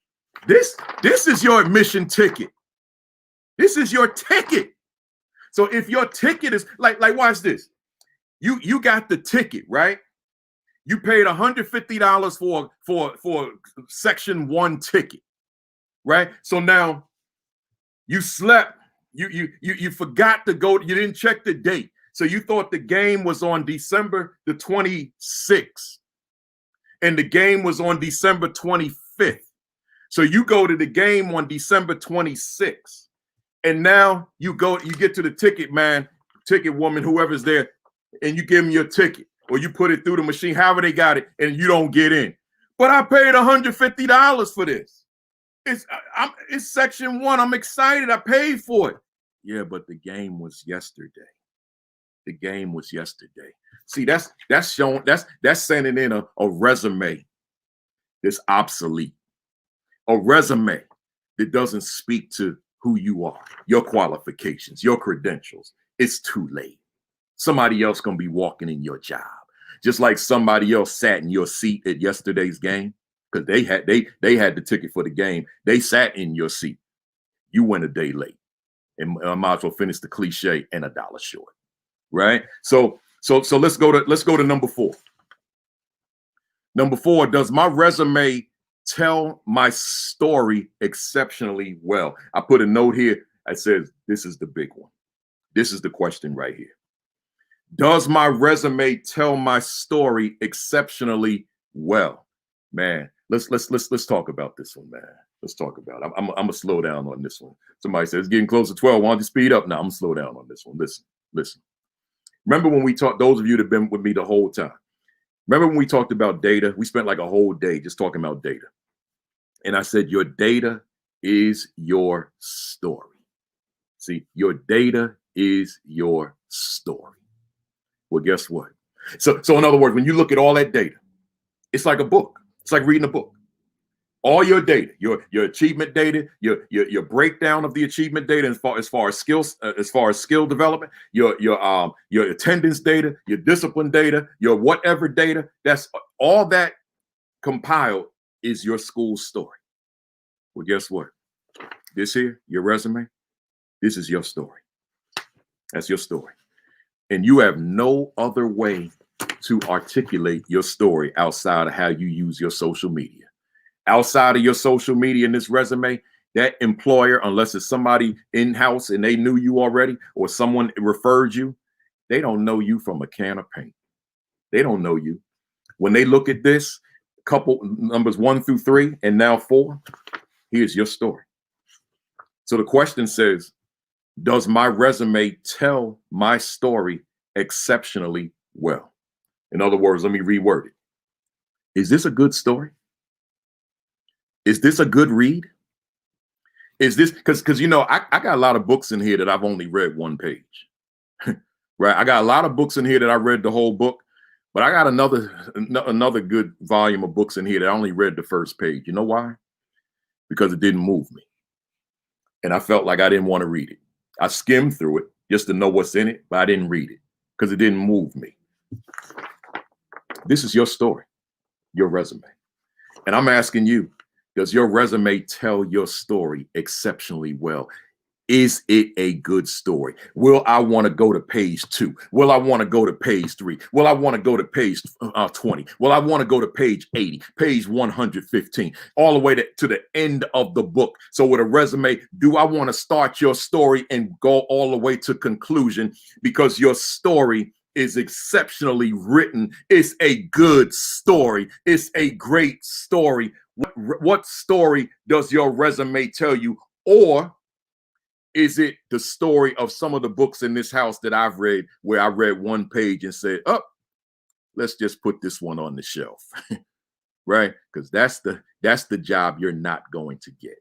This is your admission ticket. This is your ticket. So if your ticket is like watch this. You got the ticket, right? You paid $150 for section 1 ticket, right? So now you slept, you forgot to go, you didn't check the date. So you thought the game was on December the 26th, and the game was on December 25th. So you go to the game on December 26th, and now you get to the ticket man, ticket woman, whoever's there, and you give them your ticket. or you put it through the machine, however they got it, and you don't get in. But I paid $150 for this. It's section 1. I'm excited. I paid for it. Yeah, but the game was yesterday. The game was yesterday. See, that's sending in a resume that's obsolete. A resume that doesn't speak to who you are, your qualifications, your credentials. It's too late. Somebody else gonna be walking in your job. Just like somebody else sat in your seat at yesterday's game, because they had the ticket for the game. They sat in your seat. You went a day late. And I might as well finish the cliche and $1 short. Right? So let's go to number 4. Number 4, does my resume tell my story exceptionally well? I put a note here that says this is the big one. This is the question right here. Does my resume tell my story exceptionally well? Man, let's talk about this one, man. Let's talk about it. I'm gonna slow down on this one. Somebody says it's getting close to 12. Why don't you speed up? Now I'm gonna slow down on this one. Listen. Remember when we talked, those of you that have been with me the whole time, remember when we talked about data? We spent like a whole day just talking about data. And I said, your data is your story. See, your data is your story. Well, guess what? So in other words, when you look at all that data, it's like a book. It's like reading a book. All your data, your achievement data, your breakdown of the achievement data as far as skills, as far as skill development, your attendance data, your discipline data, your whatever data, that's all that compiled is your school story. Well, guess what? This here, your resume, this is your story. That's your story. And you have no other way to articulate your story outside of how you use your social media. Outside of your social media in this resume, that employer, unless it's somebody in-house and they knew you already or someone referred you, they don't know you from a can of paint. They don't know you. When they look at this, couple numbers 1 through 3 and now 4, here's your story. So the question says, does my resume tell my story exceptionally well? In other words, let me reword it. Is this a good story? Is this a good read? Is this because I got a lot of books in here that I've only read one page. Right? I got a lot of books in here that I read the whole book, but I got another good volume of books in here that I only read the first page. You know why? Because it didn't move me. And I felt like I didn't want to read it. I skimmed through it just to know what's in it, but I didn't read it because it didn't move me. This is your story, your resume. And I'm asking you, does your resume tell your story exceptionally well? Is it a good story? Will I want to go to page 2? Will I want to go to page 3? Will I want to go to page 20? Will I want to go to page 80, page 115, all the way to the end of the book? So with a resume, do I want to start your story and go all the way to conclusion because your story is exceptionally written? It's a good story. It's a great story. What story does your resume tell you? Or is it the story of some of the books in this house that I've read where I read one page and said, oh, let's just put this one on the shelf, right? Because that's the job you're not going to get.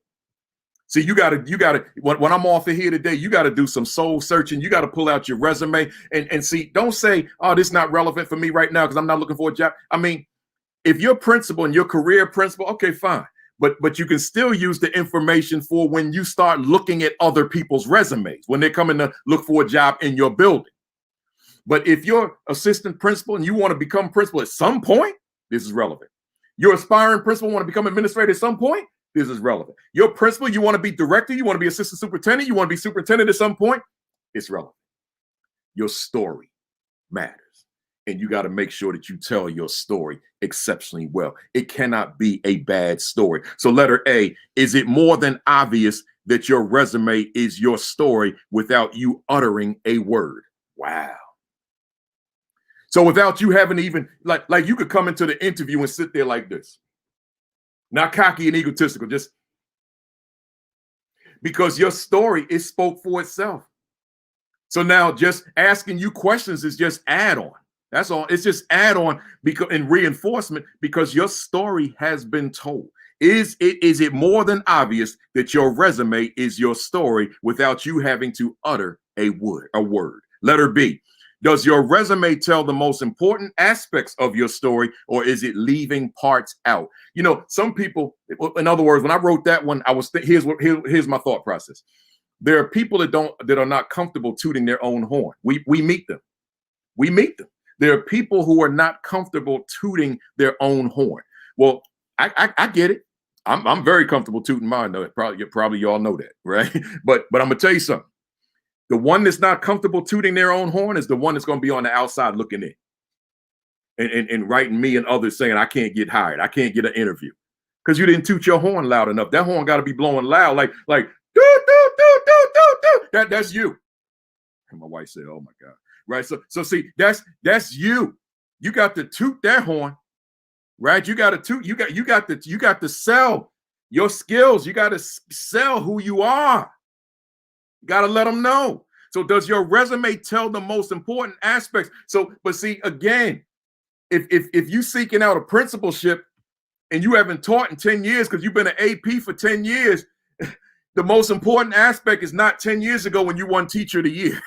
See, you gotta, when I'm off of here today, you gotta do some soul searching. You gotta pull out your resume and see, don't say, oh, this is not relevant for me right now because I'm not looking for a job. I mean, if you're principal and your career principal, okay, fine. But you can still use the information for when you start looking at other people's resumes, when they're coming to look for a job in your building. But if you're assistant principal and you want to become principal at some point, this is relevant. You're aspiring principal, want to become administrator at some point, this is relevant. Your principal, you want to be director, you want to be assistant superintendent, you want to be superintendent at some point, it's relevant. Your story matters. And you got to make sure that you tell your story exceptionally well. It cannot be a bad story. So letter A, is it more than obvious that your resume is your story without you uttering a word? Wow. So without you having even, like you could come into the interview and sit there like this. Not cocky and egotistical, just because your story is spoke for itself. So now just asking you questions is just add on. That's all. It's just add on because and reinforcement because your story has been told. Is it more than obvious that your resume is your story without you having to utter a word? Letter B. Does your resume tell the most important aspects of your story, or is it leaving parts out? You know, some people, in other words, when I wrote that one, I was here's my thought process. There are people that are not comfortable tooting their own horn. We meet them. We meet them. There are people who are not comfortable tooting their own horn. Well, I get it. I'm very comfortable tooting mine. Though probably y'all know that, right? But I'm gonna tell you something. The one that's not comfortable tooting their own horn is the one that's going to be on the outside looking in and writing me and others saying, I can't get hired. I can't get an interview because you didn't toot your horn loud enough. That horn got to be blowing loud, like, do, do, do, do, do, do. That's you. And my wife said, oh my God. Right. So see, that's you. You got to toot that horn, right? You got to toot. You got to sell your skills. You got to sell who you are. Got to let them know. So does your resume tell the most important aspects? So, but see, again, if you seeking out a principalship and you haven't taught in 10 years because you've been an AP for 10 years, the most important aspect is not 10 years ago when you won Teacher of the Year.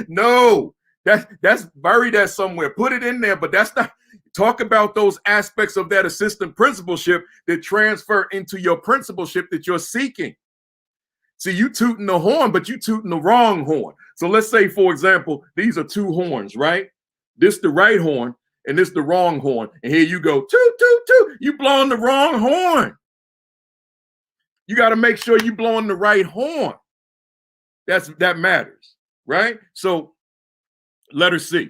No, that's bury that somewhere. Put it in there, but that's not. Talk about those aspects of that assistant principalship that transfer into your principalship that you're seeking. See, you tooting the horn, but you tooting the wrong horn. So let's say, for example, these are two horns, right? This the right horn, and this the wrong horn. And here you go, toot, toot, toot. You blowing the wrong horn. You got to make sure you blowing the right horn. That matters, right? So letter C.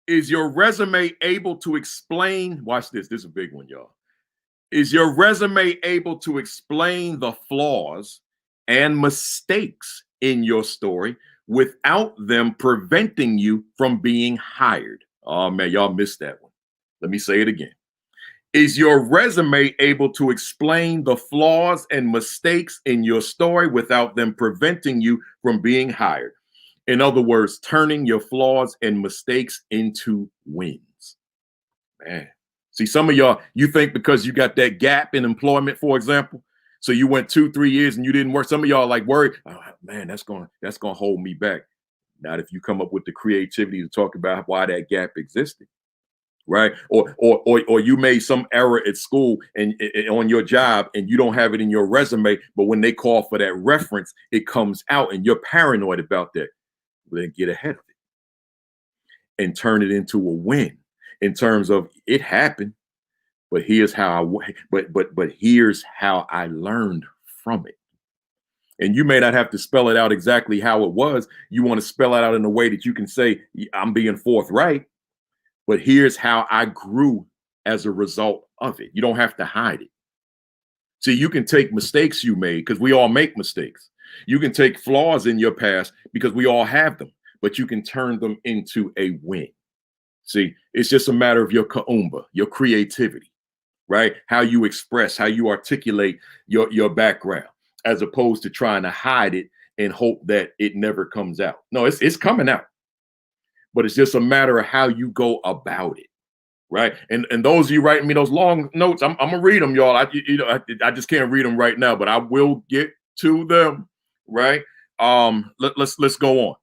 Is your resume able to explain? Watch this. This is a big one, y'all. Is your resume able to explain the flaws and mistakes in your story without them preventing you from being hired? Oh man, y'all missed that one. Let me say it again. Is your resume able to explain the flaws and mistakes in your story without them preventing you from being hired? In other words, turning your flaws and mistakes into wins. Man, see, some of y'all, you think because you got that gap in employment, for example, so you went 2-3 years and you didn't work. Some of y'all like worried, oh, man, that's gonna hold me back. Not if you come up with the creativity to talk about why that gap existed, right? Or you made some error at school and on your job and you don't have it in your resume, but when they call for that reference, it comes out and you're paranoid about that. Well, then get ahead of it and turn it into a win in terms of it happened. But here's how here's how I learned from it. And you may not have to spell it out exactly how it was. You want to spell it out in a way that you can say, I'm being forthright, but here's how I grew as a result of it. You don't have to hide it. See, you can take mistakes you made because we all make mistakes. You can take flaws in your past because we all have them, but you can turn them into a win. See, it's just a matter of your kaumba, your creativity, right? How you express, how you articulate your background, as opposed to trying to hide it and hope that it never comes out. No, it's coming out, but it's just a matter of how you go about it, right? And those of you writing me those long notes, I'm gonna read them, y'all. I just can't read them right now, but I will get to them, right? Let's go on.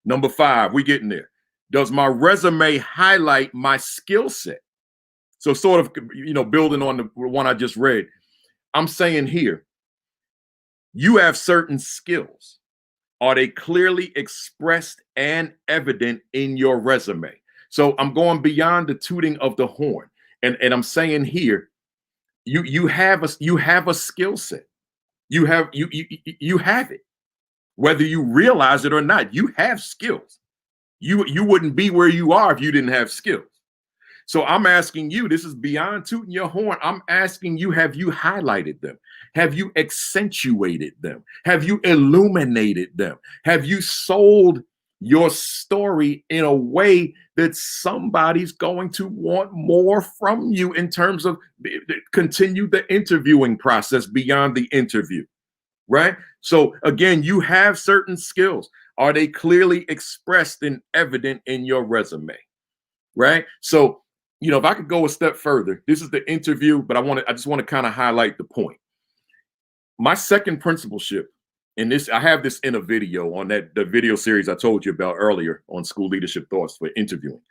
Number 5, we getting there. Does my resume highlight my skill set? So sort of, building on the one I just read, I'm saying here, you have certain skills. Are they clearly expressed and evident in your resume? So I'm going beyond the tooting of the horn. And I'm saying here, you have a skill set. You have it. Whether you realize it or not, you have skills. You wouldn't be where you are if you didn't have skills. So I'm asking you, this is beyond tooting your horn. I'm asking you, have you highlighted them? Have you accentuated them? Have you illuminated them? Have you sold your story in a way that somebody's going to want more from you in terms of continue the interviewing process beyond the interview, right? So again, you have certain skills. Are they clearly expressed and evident in your resume? Right? So, if I could go a step further, this is the interview, but I just want to kind of highlight the point. My second principalship, and I have this in a video on the video series I told you about earlier on School Leadership Thoughts for interviewing.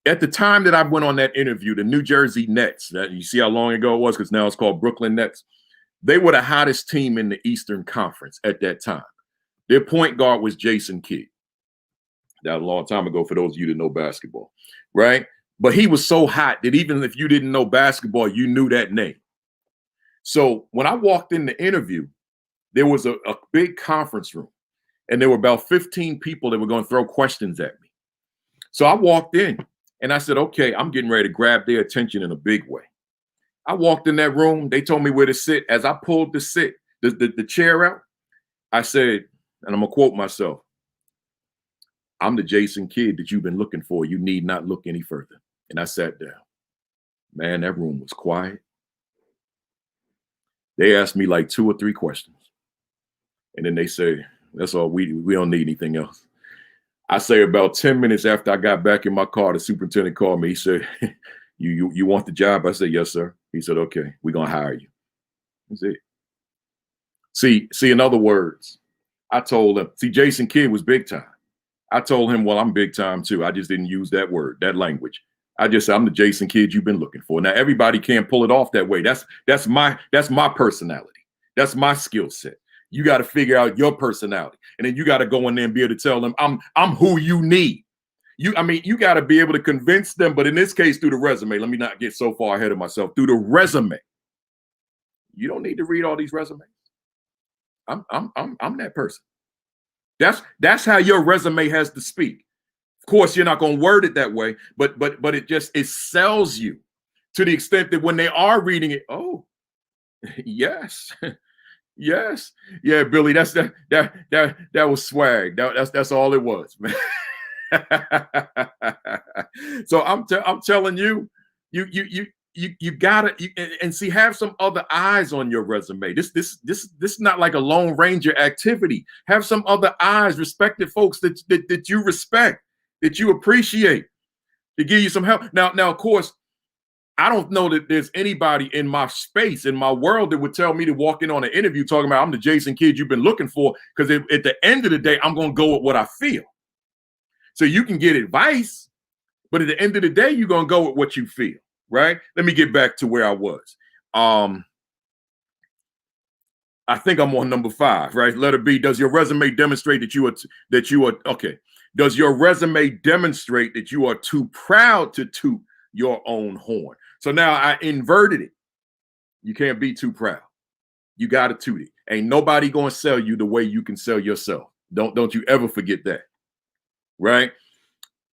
At the time that I went on that interview, the New Jersey Nets, that you see how long ago it was, because now it's called Brooklyn Nets, they were the hottest team in the Eastern Conference at that time. Their point guard was Jason Kidd. That was a long time ago for those of you that know basketball, right? But he was so hot that even if you didn't know basketball, you knew that name. So when I walked in the interview, there was a big conference room, and there were about 15 people that were going to throw questions at me. So I walked in, and I said, okay, I'm getting ready to grab their attention in a big way. I walked in that room. They told me where to sit. As I pulled the chair out, I said, and I'm going to quote myself, "I'm the Jason Kidd that you've been looking for. You need not look any further." And I sat down. Man, that room was quiet. They asked me like 2 or 3 questions. And then they say, "That's all. We don't need anything else." I say about 10 minutes after I got back in my car, the superintendent called me. He said, you want the job? I said, "Yes, sir." He said, "Okay, we're going to hire you." That's it. See, in other words, I told him, Jason Kidd was big time. I told him, well, I'm big time too. I just didn't use that word, that language. I just said, "I'm the Jason Kidd you've been looking for." Now, everybody can't pull it off that way. That's my personality. That's my skill set. You got to figure out your personality. And then you got to go in there and be able to tell them, I'm who you need. You got to be able to convince them, but in this case, through the resume. Let me not get so far ahead of myself. Through the resume. You don't need to read all these resumes. I'm that person. That's how your resume has to speak. Of course, you're not going to word it that way, but it sells you to the extent that when they are reading it, oh, yes. Yes. Yeah, Billy, that was swag. That's all it was, man. So I'm telling you, you gotta and see, have some other eyes on your resume. This is not like a Lone Ranger activity. Have some other eyes, respected folks that you respect, that you appreciate, to give you some help. Now, of course, I don't know that there's anybody in my space, in my world, that would tell me to walk in on an interview talking about, "I'm the Jason Kidd you've been looking for," because at the end of the day, I'm going to go with what I feel. So you can get advice, but at the end of the day, you're going to go with what you feel, right? Let me get back to where I was. I think I'm on number 5, right? Letter B. Does your resume demonstrate that you are okay? Does your resume demonstrate that you are too proud to toot your own horn? So now I inverted it. You can't be too proud. You got to toot it. Ain't nobody going to sell you the way you can sell yourself. Don't you ever forget that. Right?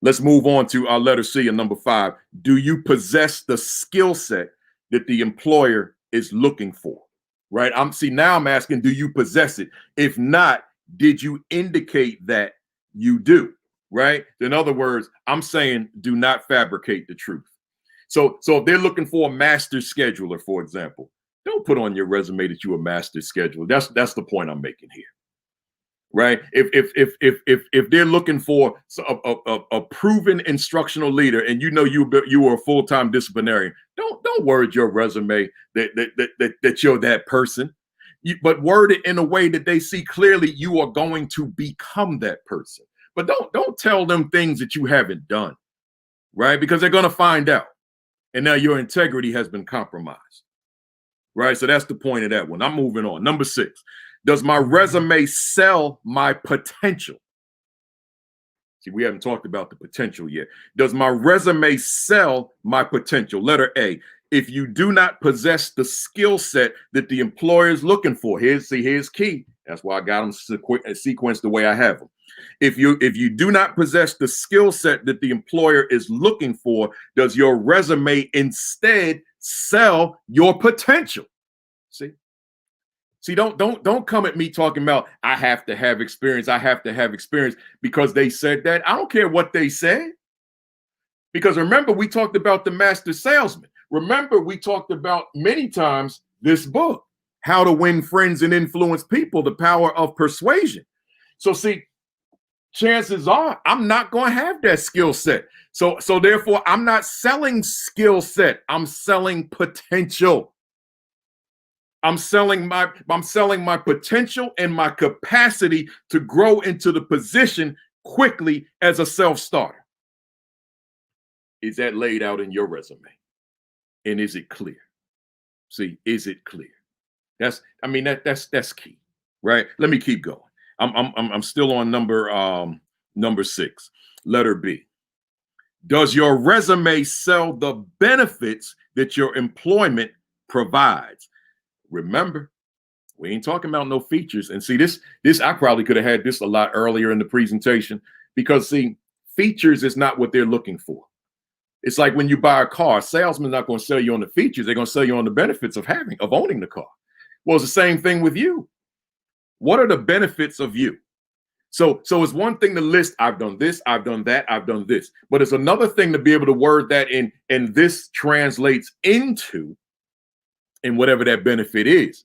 Let's move on to our letter C and number 5. Do you possess the skill set that the employer is looking for? Right? Now I'm asking, do you possess it? If not, did you indicate that you do? Right? In other words, I'm saying, do not fabricate the truth. So if they're looking for a master scheduler, for example, don't put on your resume that you're a master scheduler. That's the point I'm making here. Right? If they're looking for a proven instructional leader, and you were a full-time disciplinarian, don't word your resume that you're that person. But word it in a way that they see clearly you are going to become that person. But don't tell them things that you haven't done, right? Because they're going to find out. And now your integrity has been compromised, right? So that's the point of that one. I'm moving on. Number 6, does my resume sell my potential? See, we haven't talked about the potential yet. Does my resume sell my potential? Letter A. If you do not possess the skill set that the employer is looking for, here's key. That's why I got them sequenced the way I have them. If you do not possess the skill set that the employer is looking for, does your resume instead sell your potential? See, don't come at me talking about I have to have experience. I have to have experience because they said that. I don't care what they said. Because remember, we talked about the master salesman. Remember, we talked about many times this book, How to Win Friends and Influence People, The Power of Persuasion. So see, chances are I'm not going to have that skill set. So therefore, I'm not selling skill set. I'm selling potential. I'm selling my potential and my capacity to grow into the position quickly as a self-starter. Is that laid out in your resume? And is it clear? See, is it clear? That's key, right? Let me keep going. I'm still on number 6, letter B. Does your resume sell the benefits that your employment provides? Remember, we ain't talking about no features. And see, this I probably could have had this a lot earlier in the presentation, because see, features is not what they're looking for. It's like when you buy a car, a salesman's not going to sell you on the features. They're going to sell you on the benefits of owning the car. Well, it's the same thing with you. What are the benefits of you? So it's one thing to list, I've done this, I've done that, I've done this. But it's another thing to be able to word that in, and this translates into, and whatever that benefit is.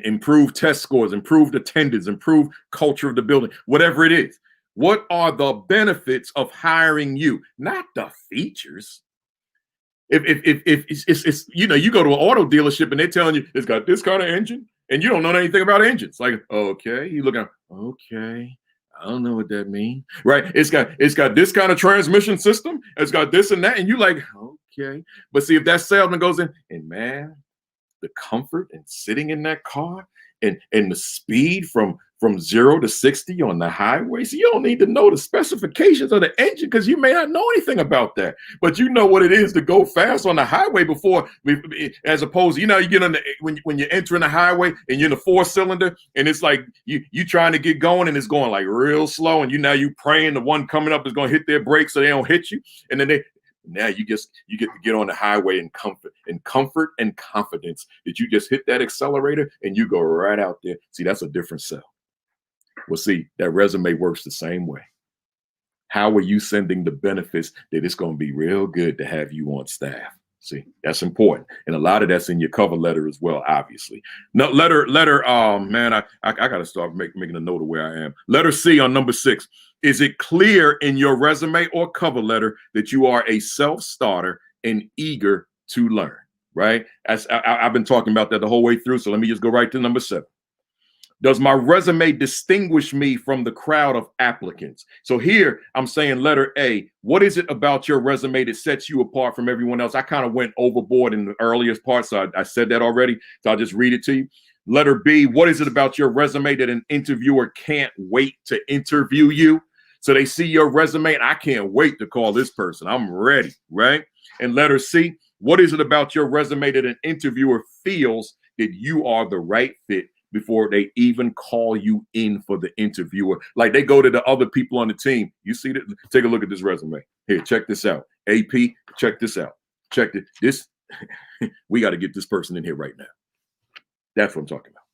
Improved test scores, improved attendance, improved culture of the building, whatever it is. What are the benefits of hiring you? Not the features. If it's you go to an auto dealership and they're telling you it's got this kind of engine, and you don't know anything about engines. Like, okay, you look at, okay, I don't know what that means, right? It's got this kind of transmission system. It's got this and that, and you like, okay. But see, if that salesman goes in and man, the comfort and sitting in that car and the speed from 0 to 60 on the highway. So you don't need to know the specifications of the engine because you may not know anything about that. But you know what it is to go fast on the highway as opposed to, you get on the when you're entering the highway and you're in a 4-cylinder and it's like you trying to get going and it's going like real slow, and you praying the one coming up is going to hit their brakes so they don't hit you. And then now you get to get on the highway in comfort and confidence that you just hit that accelerator and you go right out there. See, that's a different sell. Well, see, that resume works the same way. How are you sending the benefits that it's going to be real good to have you on staff? See, that's important. And a lot of that's in your cover letter as well, obviously. No, letter, man, I got to start making a note of where I am. Letter C on number 6. Is it clear in your resume or cover letter that you are a self-starter and eager to learn, right? I've been talking about that the whole way through, so let me just go right to number 7. Does my resume distinguish me from the crowd of applicants? So here I'm saying letter A, what is it about your resume that sets you apart from everyone else? I kind of went overboard in the earliest part, so I said that already. So I'll just read it to you. Letter B, what is it about your resume that an interviewer can't wait to interview you? So they see your resume and I can't wait to call this person. I'm ready, right? And letter C, what is it about your resume that an interviewer feels that you are the right fit before they even call you in for the interviewer? Like they go to the other people on the team. You see that? Take a look at this resume. Here, check this out. AP, check this out. Check it. This, we got to get this person in here right now. That's what I'm talking about.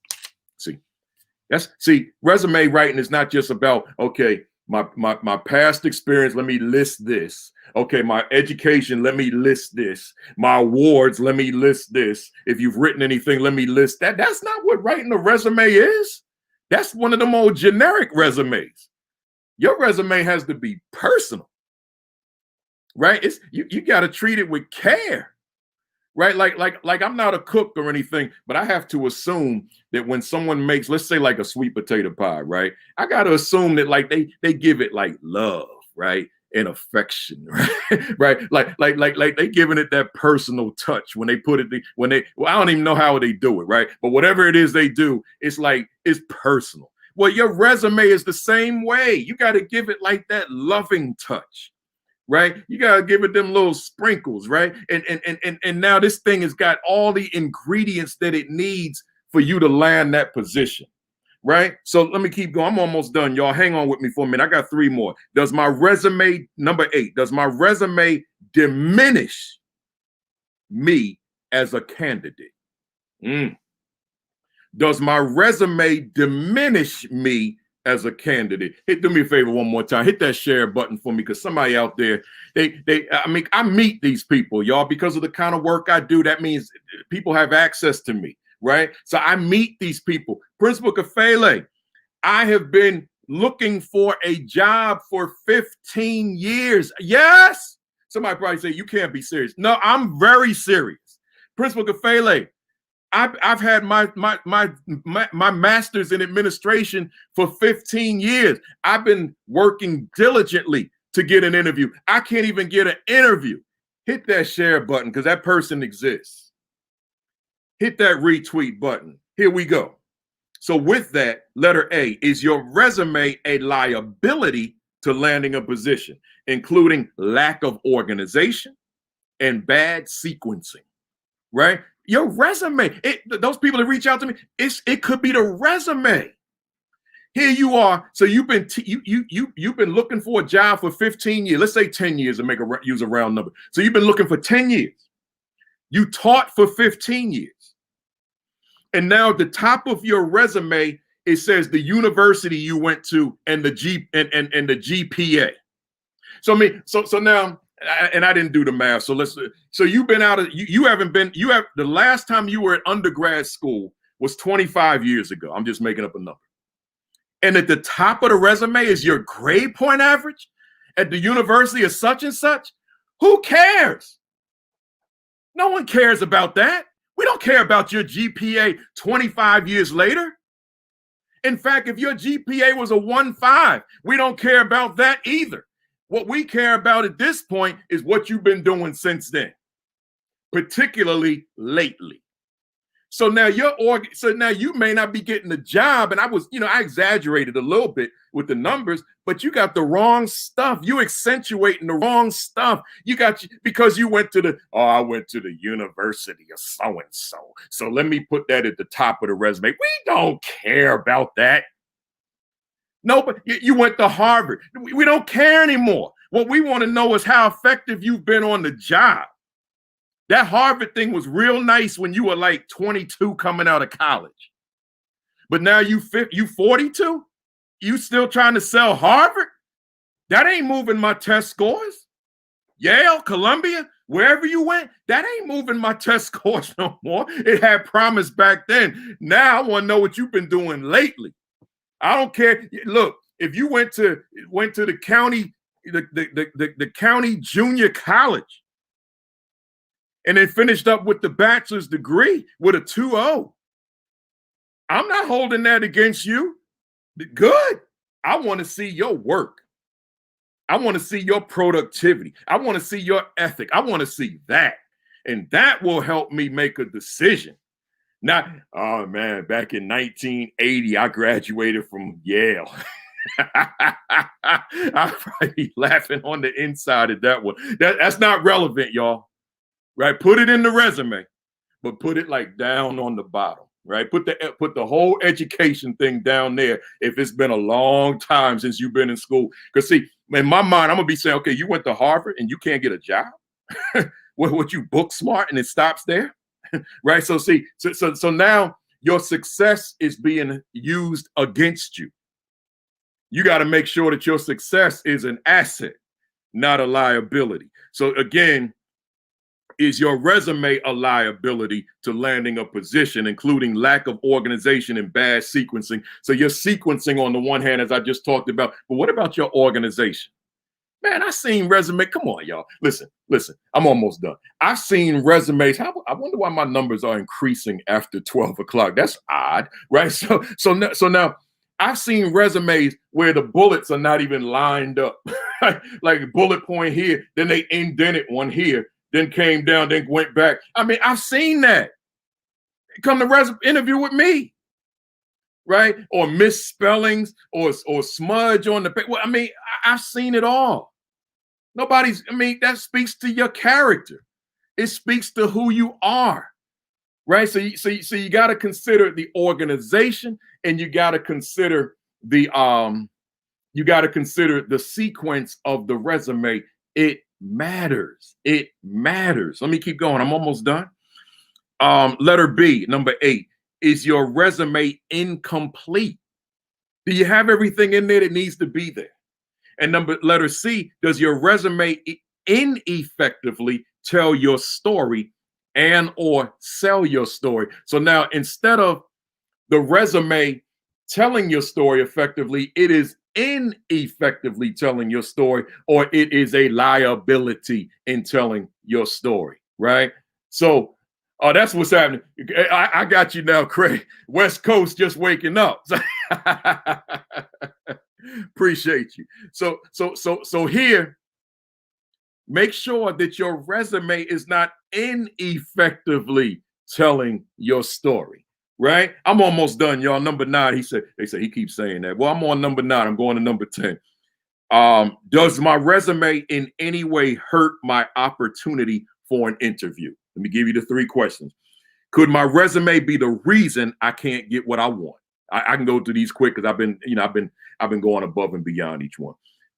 See, resume writing is not just about, okay, my past experience, let me list this. Okay, my education, let me list this. My awards, let me list this. If you've written anything, let me list that. That's not what writing a resume is. That's one of the more generic resumes. Your resume has to be personal, right? You got to treat it with care. Right, like I'm not a cook or anything, but I have to assume that when someone makes, let's say, like a sweet potato pie, right? I got to assume that like they give it like love, right, and affection, right, right? Like they giving it that personal touch when they put it. I don't even know how they do it, right? But whatever it is they do, it's like it's personal. Well, your resume is the same way. You got to give it like that loving touch. Right, you gotta give it them little sprinkles, right? And now this thing has got all the ingredients that it needs for you to land that position, right? So let me keep going. I'm almost done, y'all. Hang on with me for a minute. I got 3 more. Does my resume, number 8, does my resume diminish me as a candidate? Does my resume diminish me as a candidate? Do me a favor one more time. Hit that share button for me, because somebody out there, I meet these people, y'all, because of the kind of work I do. That means people have access to me, right? So I meet these people. Principal Kafele, I have been looking for a job for 15 years. Yes. Somebody probably say, you can't be serious. No, I'm very serious. Principal Kafele, I've had my master's in administration for 15 years. I've been working diligently to get an interview. I can't even get an interview. Hit that share button because that person exists. Hit that retweet button. Here we go. So with that, letter A, is your resume a liability to landing a position, including lack of organization and bad sequencing, right? Your resume, those people that reach out to me, it could be the resume. Here you are. So you've been you've been looking for a job for 15 years. Let's say 10 years and use a round number. So you've been looking for 10 years. You taught for 15 years. And now at the top of your resume, it says the university you went to and the the GPA. So I mean, so now, and I didn't do the math. So you've been out of the last time you were at undergrad school was 25 years ago. I'm just making up a number. And at the top of the resume is your grade point average at the university of such and such. Who cares? No one cares about that. We don't care about your GPA 25 years later. In fact, if your GPA was a 1.5, we don't care about that either. What we care about at this point is what you've been doing since then, particularly lately. So now you may not be getting the job. And I exaggerated a little bit with the numbers, but you got the wrong stuff. You accentuating the wrong stuff. Because you went to I went to the university of so-and-so. So let me put that at the top of the resume. We don't care about that. No, but you went to Harvard. We don't care anymore. What we want to know is how effective you've been on the job. That Harvard thing was real nice when you were like 22 coming out of college. But now you 42? You still trying to sell Harvard? That ain't moving my test scores. Yale, Columbia, wherever you went, that ain't moving my test scores no more. It had promise back then. Now I want to know what you've been doing lately. I don't care. Look, if you went to the county, the county junior college, and then finished up with the bachelor's degree with a 2.0. I'm not holding that against you. Good. I want to see your work. I want to see your productivity. I want to see your ethic. I want to see that. And that will help me make a decision. Not, oh man, back in 1980, I graduated from Yale. I'll probably be laughing on the inside of that one. That's not relevant, y'all. Right? Put it in the resume, but put it like down on the bottom, right? Put the whole education thing down there if it's been a long time since you've been in school. Because see, in my mind, I'm gonna be saying, okay, you went to Harvard and you can't get a job. What you book smart and it stops there, right? So see, so now your success is being used against you. You got to make sure that your success is an asset, not a liability. So again, is your resume a liability to landing a position, including lack of organization and bad sequencing? So you're sequencing on the one hand, as I just talked about, but what about your organization? Man, I've seen resume. Come on, y'all. Listen, I'm almost done. I've seen resumes. I wonder why my numbers are increasing after 12 o'clock. That's odd, right? So now I've seen resumes where the bullets are not even lined up. Like bullet point here, then they indented one here, then came down, then went back. I mean, I've seen that. Come to interview with me, right? Or misspellings or smudge on the paper. Well, I mean, I've seen it all. That speaks to your character. It speaks to who you are, right? So you got to consider the organization, and you got to consider the sequence of the resume. It matters. It matters. Let me keep going. I'm almost done. Letter B, number 8, is your resume incomplete? Do you have everything in there that needs to be there? And letter C, does your resume ineffectively tell your story and or sell your story? So now instead of the resume telling your story effectively, it is ineffectively telling your story, or it is a liability in telling your story, right? So that's what's happening. I got you now, Craig. West Coast just waking up. Appreciate you. So here, make sure that your resume is not ineffectively telling your story, right? I'm almost done, y'all. Number 9, they said he keeps saying that. Well, I'm on number 9. I'm going to number 10. Does my resume in any way hurt my opportunity for an interview? Let me give you the 3 questions. Could my resume be the reason I can't get what I want? I can go through these quick because I've been going above and beyond each one.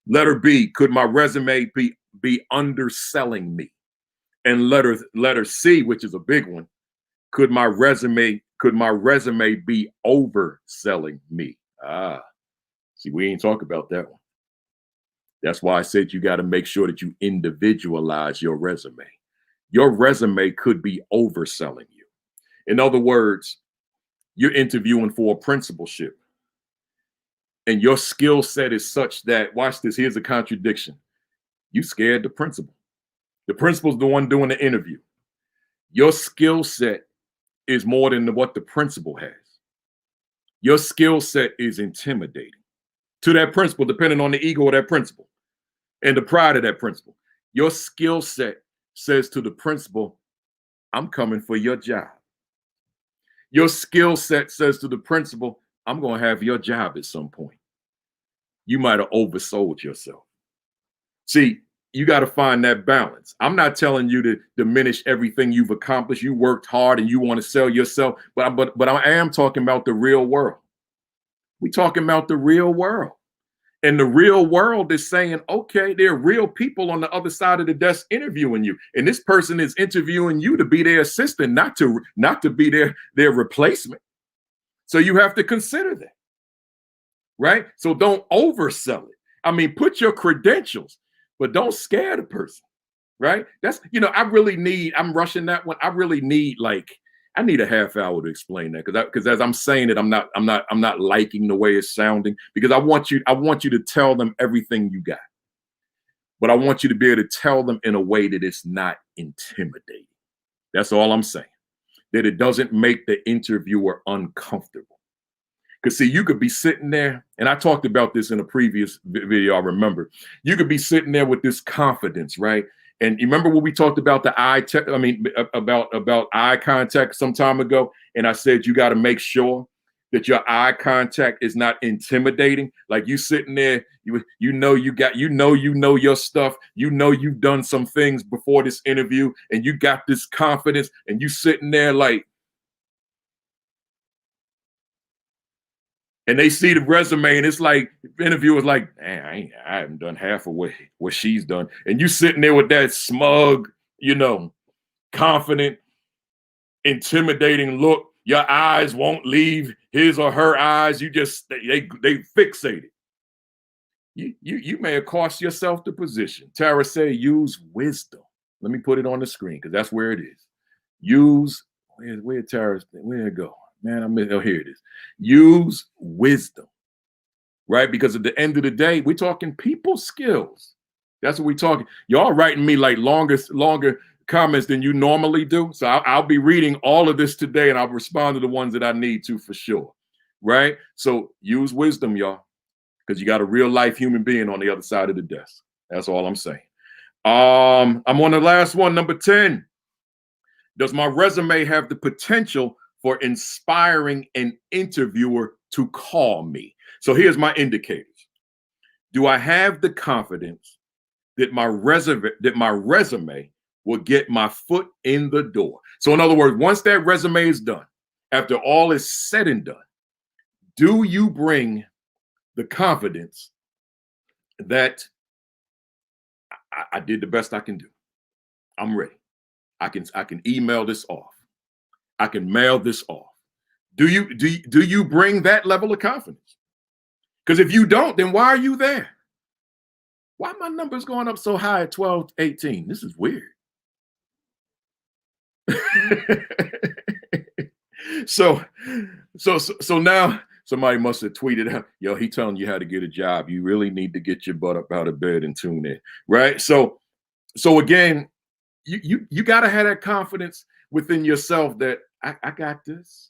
Letter B, could my resume be underselling me? And letter C, which is a big one, could my resume be overselling me? See, we ain't talk about that one. That's why I said you got to make sure that you individualize your resume. Your resume could be overselling you. In other words, you're interviewing for a principalship, and your skill set is such that, watch this, here's a contradiction. You scared the principal. The principal's the one doing the interview. Your skill set is more than what the principal has. Your skill set is intimidating to that principal, depending on the ego of that principal and the pride of that principal. Your skill set says to the principal, I'm coming for your job. Your skill set says to the principal, I'm going to have your job at some point. You might have oversold yourself. See, you got to find that balance. I'm not telling you to diminish everything you've accomplished. You worked hard and you want to sell yourself, but I am talking about the real world. We're talking about the real world. And the real world is saying, okay, there are real people on the other side of the desk interviewing you. And this person is interviewing you to be their assistant, not to be their replacement. So you have to consider that, right? So don't oversell it. I mean, put your credentials, but don't scare the person, right? That's, I'm rushing that one. I need a half hour to explain that because as I'm saying it, I'm not liking the way it's sounding, because I want you to tell them everything you got, but I want you to be able to tell them in a way that it's not intimidating. That's all I'm saying. That it doesn't make the interviewer uncomfortable. Because see, you could be sitting there, and I talked about this in a previous video, I remember. You could be sitting there with this confidence, right? And you remember when we talked about about eye contact some time ago, and I said you got to make sure that your eye contact is not intimidating. Like you sitting there, you know your stuff. You know you've done some things before this interview, and you got this confidence, and you sitting there like, and they see the resume, and it's like the interviewer's like, man, I haven't done half of what she's done. And you sitting there with that smug, confident, intimidating look. Your eyes won't leave his or her eyes. You just they fixated. You may have cost yourself the position. Tara said, use wisdom. Let me put it on the screen because that's where it is. Where Tara? Where it go? Man, here it is. Use wisdom, right? Because at the end of the day, we're talking people skills. That's what we're talking. Y'all writing me like longer comments than you normally do. So I'll be reading all of this today, and I'll respond to the ones that I need to for sure, right? So use wisdom, y'all, because you got a real life human being on the other side of the desk. That's all I'm saying. I'm on the last one, number 10. Does my resume have the potential for inspiring an interviewer to call me? So here's my indicators. Do I have the confidence that my resume will get my foot in the door? So in other words, once that resume is done, after all is said and done, do you bring the confidence that I did the best I can do? I'm ready. I can email this off. I can mail this off. Do you bring that level of confidence? Because if you don't, then why are you there? Why are my numbers going up so high at 12, 18? This is weird. So Somebody must have tweeted out, yo, he telling you how to get a job. You really need to get your butt up out of bed and tune in, right? So again, you got to have that confidence within yourself that I got this.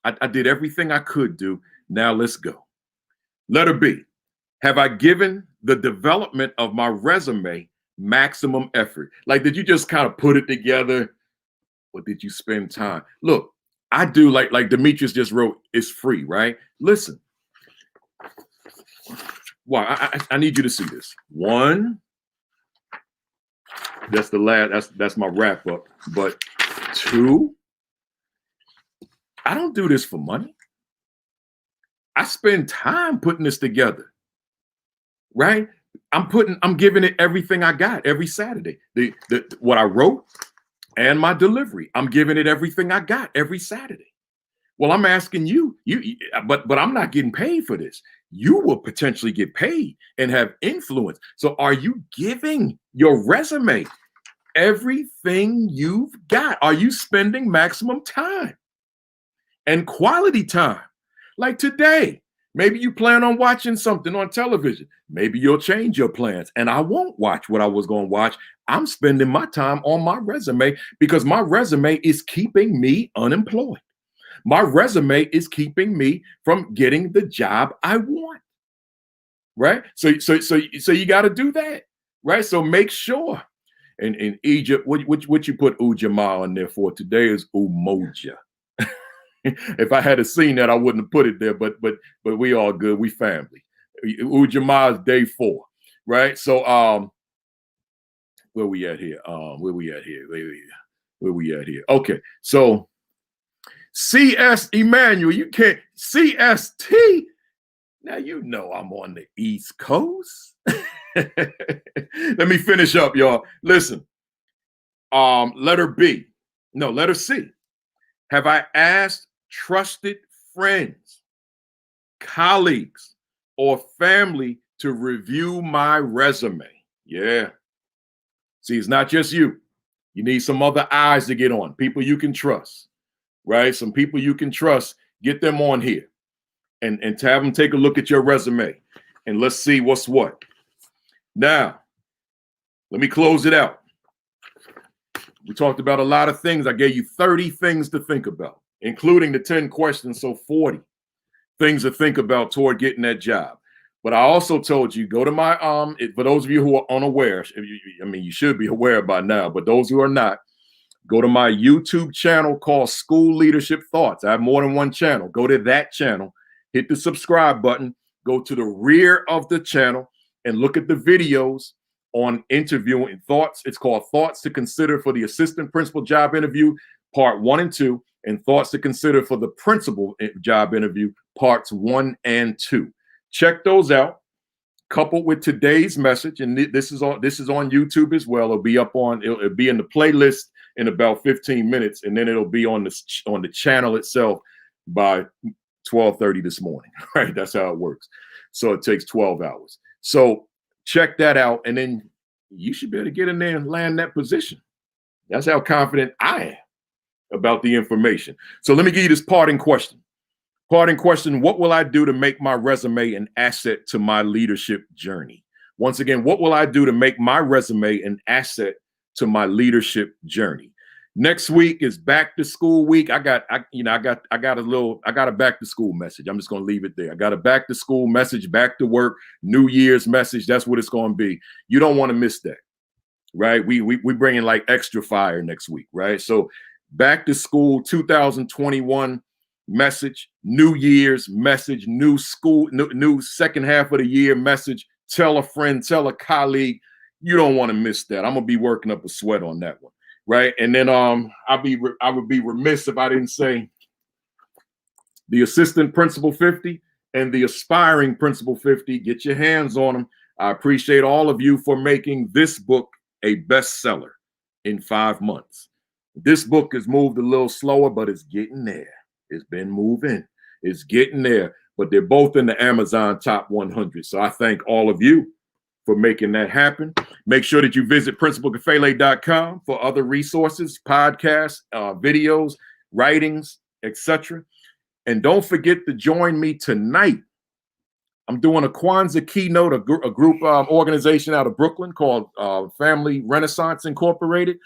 I did everything I could do. Now let's go. Letter B, have I given the development of my resume maximum effort? Like, did you just kind of put it together, or did you spend time? Look, I do like Demetrius just wrote, it's free, right? Listen. Well, I need you to see this. One, that's the last, that's my wrap up. But two, I don't do this for money. I spend time putting this together, right? I'm giving it everything I got every Saturday. What I wrote and my delivery, I'm giving it everything I got every Saturday. Well, I'm asking you, but I'm not getting paid for this. You will potentially get paid and have influence. So are you giving your resume everything you've got? Are you spending maximum time and quality time? Like today, maybe you plan on watching something on television. Maybe you'll change your plans and I won't watch what I was going to watch. I'm spending my time on my resume because my resume is keeping me unemployed. My resume is keeping me from getting the job I want, right? So you got to do that, right? So make sure. And in Egypt, what you put Ujamaa on there for today is Umoja. If I had seen that, I wouldn't have put it there, but we all good. We family. Ujamaa is day 4, right? So where we at here? Where we at here? Okay, so CS Emmanuel, you can't CST. Now you know I'm on the East Coast. Let me finish up, y'all. Listen, letter C. Have I asked trusted friends, colleagues, or family to review my resume? Yeah. See, it's not just you. You need some other eyes to get on, people you can trust, right? Some people you can trust, get them on here and to have them take a look at your resume and let's see what's what. Now, let me close it out. We talked about a lot of things. I gave you 30 things to think about, including the 10 questions, so 40 things to think about toward getting that job. But I also told you, go to my, for those of you who are unaware, you should be aware by now, but those who are not, go to my YouTube channel called School Leadership Thoughts. I have more than one channel. Go to that channel, hit the subscribe button, go to the rear of the channel and look at the videos on interviewing thoughts. It's called Thoughts to Consider for the Assistant Principal Job Interview, Part 1 and 2, and Thoughts to Consider for the Principal Job Interview, Parts 1 and 2. Check those out, coupled with today's message, and this is on YouTube as well. It'll be up on, it'll be in the playlist in about 15 minutes, and then it'll be on the channel itself by 12:30 this morning. Right, that's how it works. So it takes 12 hours. So check that out, and then you should be able to get in there and land that position. That's how confident I am about the information. So let me give you this parting question. What will I do to make my resume an asset to my leadership journey? Once again, what will I do to make my resume an asset to my leadership journey? Next week is back to school week. I got a back to school message. I'm just going to leave it there. I got a back to school message, back to work, New Year's message. That's what it's going to be. You don't want to miss that, right? We bring in like extra fire next week, right? So back to school 2021 message, New Year's message, new school, new second half of the year message. Tell a friend, tell a colleague. You don't want to miss that. I'm gonna be working up a sweat on that one, right? And then I would be remiss if I didn't say the Assistant Principal 50 and the Aspiring Principal 50. Get your hands on them. I appreciate all of you for making this book a bestseller in 5 months. This book has moved a little slower, but it's getting there. It's been moving. It's getting there. But they're both in the Amazon Top 100. So I thank all of you for making that happen. Make sure that you visit principalkafele.com for other resources, podcasts, videos, writings, etc. And don't forget to join me tonight. I'm doing a Kwanzaa Keynote, a group organization out of Brooklyn called Family Renaissance Incorporated.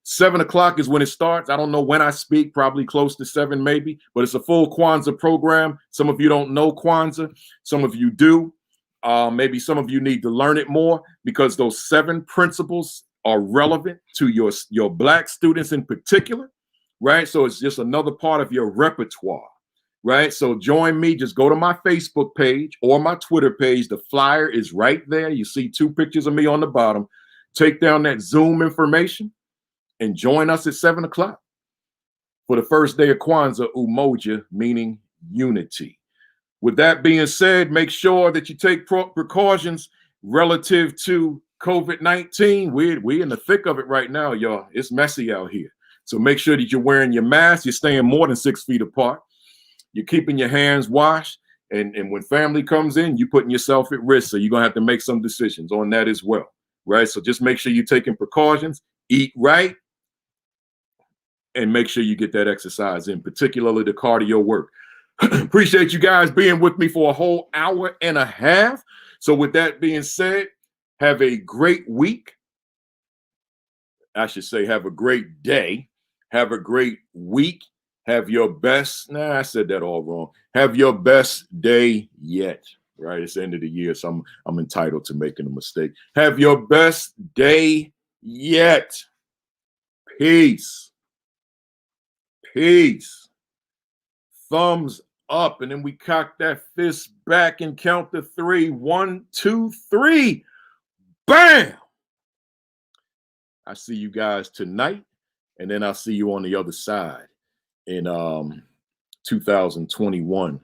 7 o'clock is when it starts. I don't know when I speak, probably close to 7 maybe, but it's a full Kwanzaa program. Some of you don't know Kwanzaa. Some of you do. Maybe some of you need to learn it more, because those 7 principles are relevant to your Black students in particular, right? So it's just another part of your repertoire. Right. So join me. Just go to my Facebook page or my Twitter page. The flyer is right there. You see 2 pictures of me on the bottom. Take down that Zoom information and join us at 7 o'clock for the first day of Kwanzaa, Umoja, meaning unity. With that being said, make sure that you take precautions relative to COVID-19. We're in the thick of it right now, y'all. It's messy out here. So make sure that you're wearing your mask. You're staying more than 6 feet apart. You're keeping your hands washed, and when family comes in, you're putting yourself at risk. So you're going to have to make some decisions on that as well, right? So just make sure you're taking precautions, eat right, and make sure you get that exercise in, particularly the cardio work. Appreciate you guys being with me for a whole hour and a half. So with that being said, have a great week. I should say have a great day. Have a great week. Have your best, I said that all wrong. Have your best day yet, right? It's the end of the year, so I'm entitled to making a mistake. Have your best day yet. Peace. Peace. Thumbs up, and then we cock that fist back and count to 3. 1, 2, 3. Bam! I see you guys tonight, and then I'll see you on the other side. In 2021,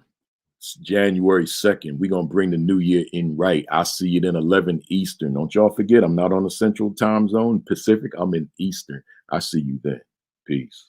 January 2nd, we're going to bring the new year in right. I see you in 11 Eastern. Don't y'all forget, I'm not on the Central Time Zone, Pacific. I'm in Eastern. I see you then. Peace.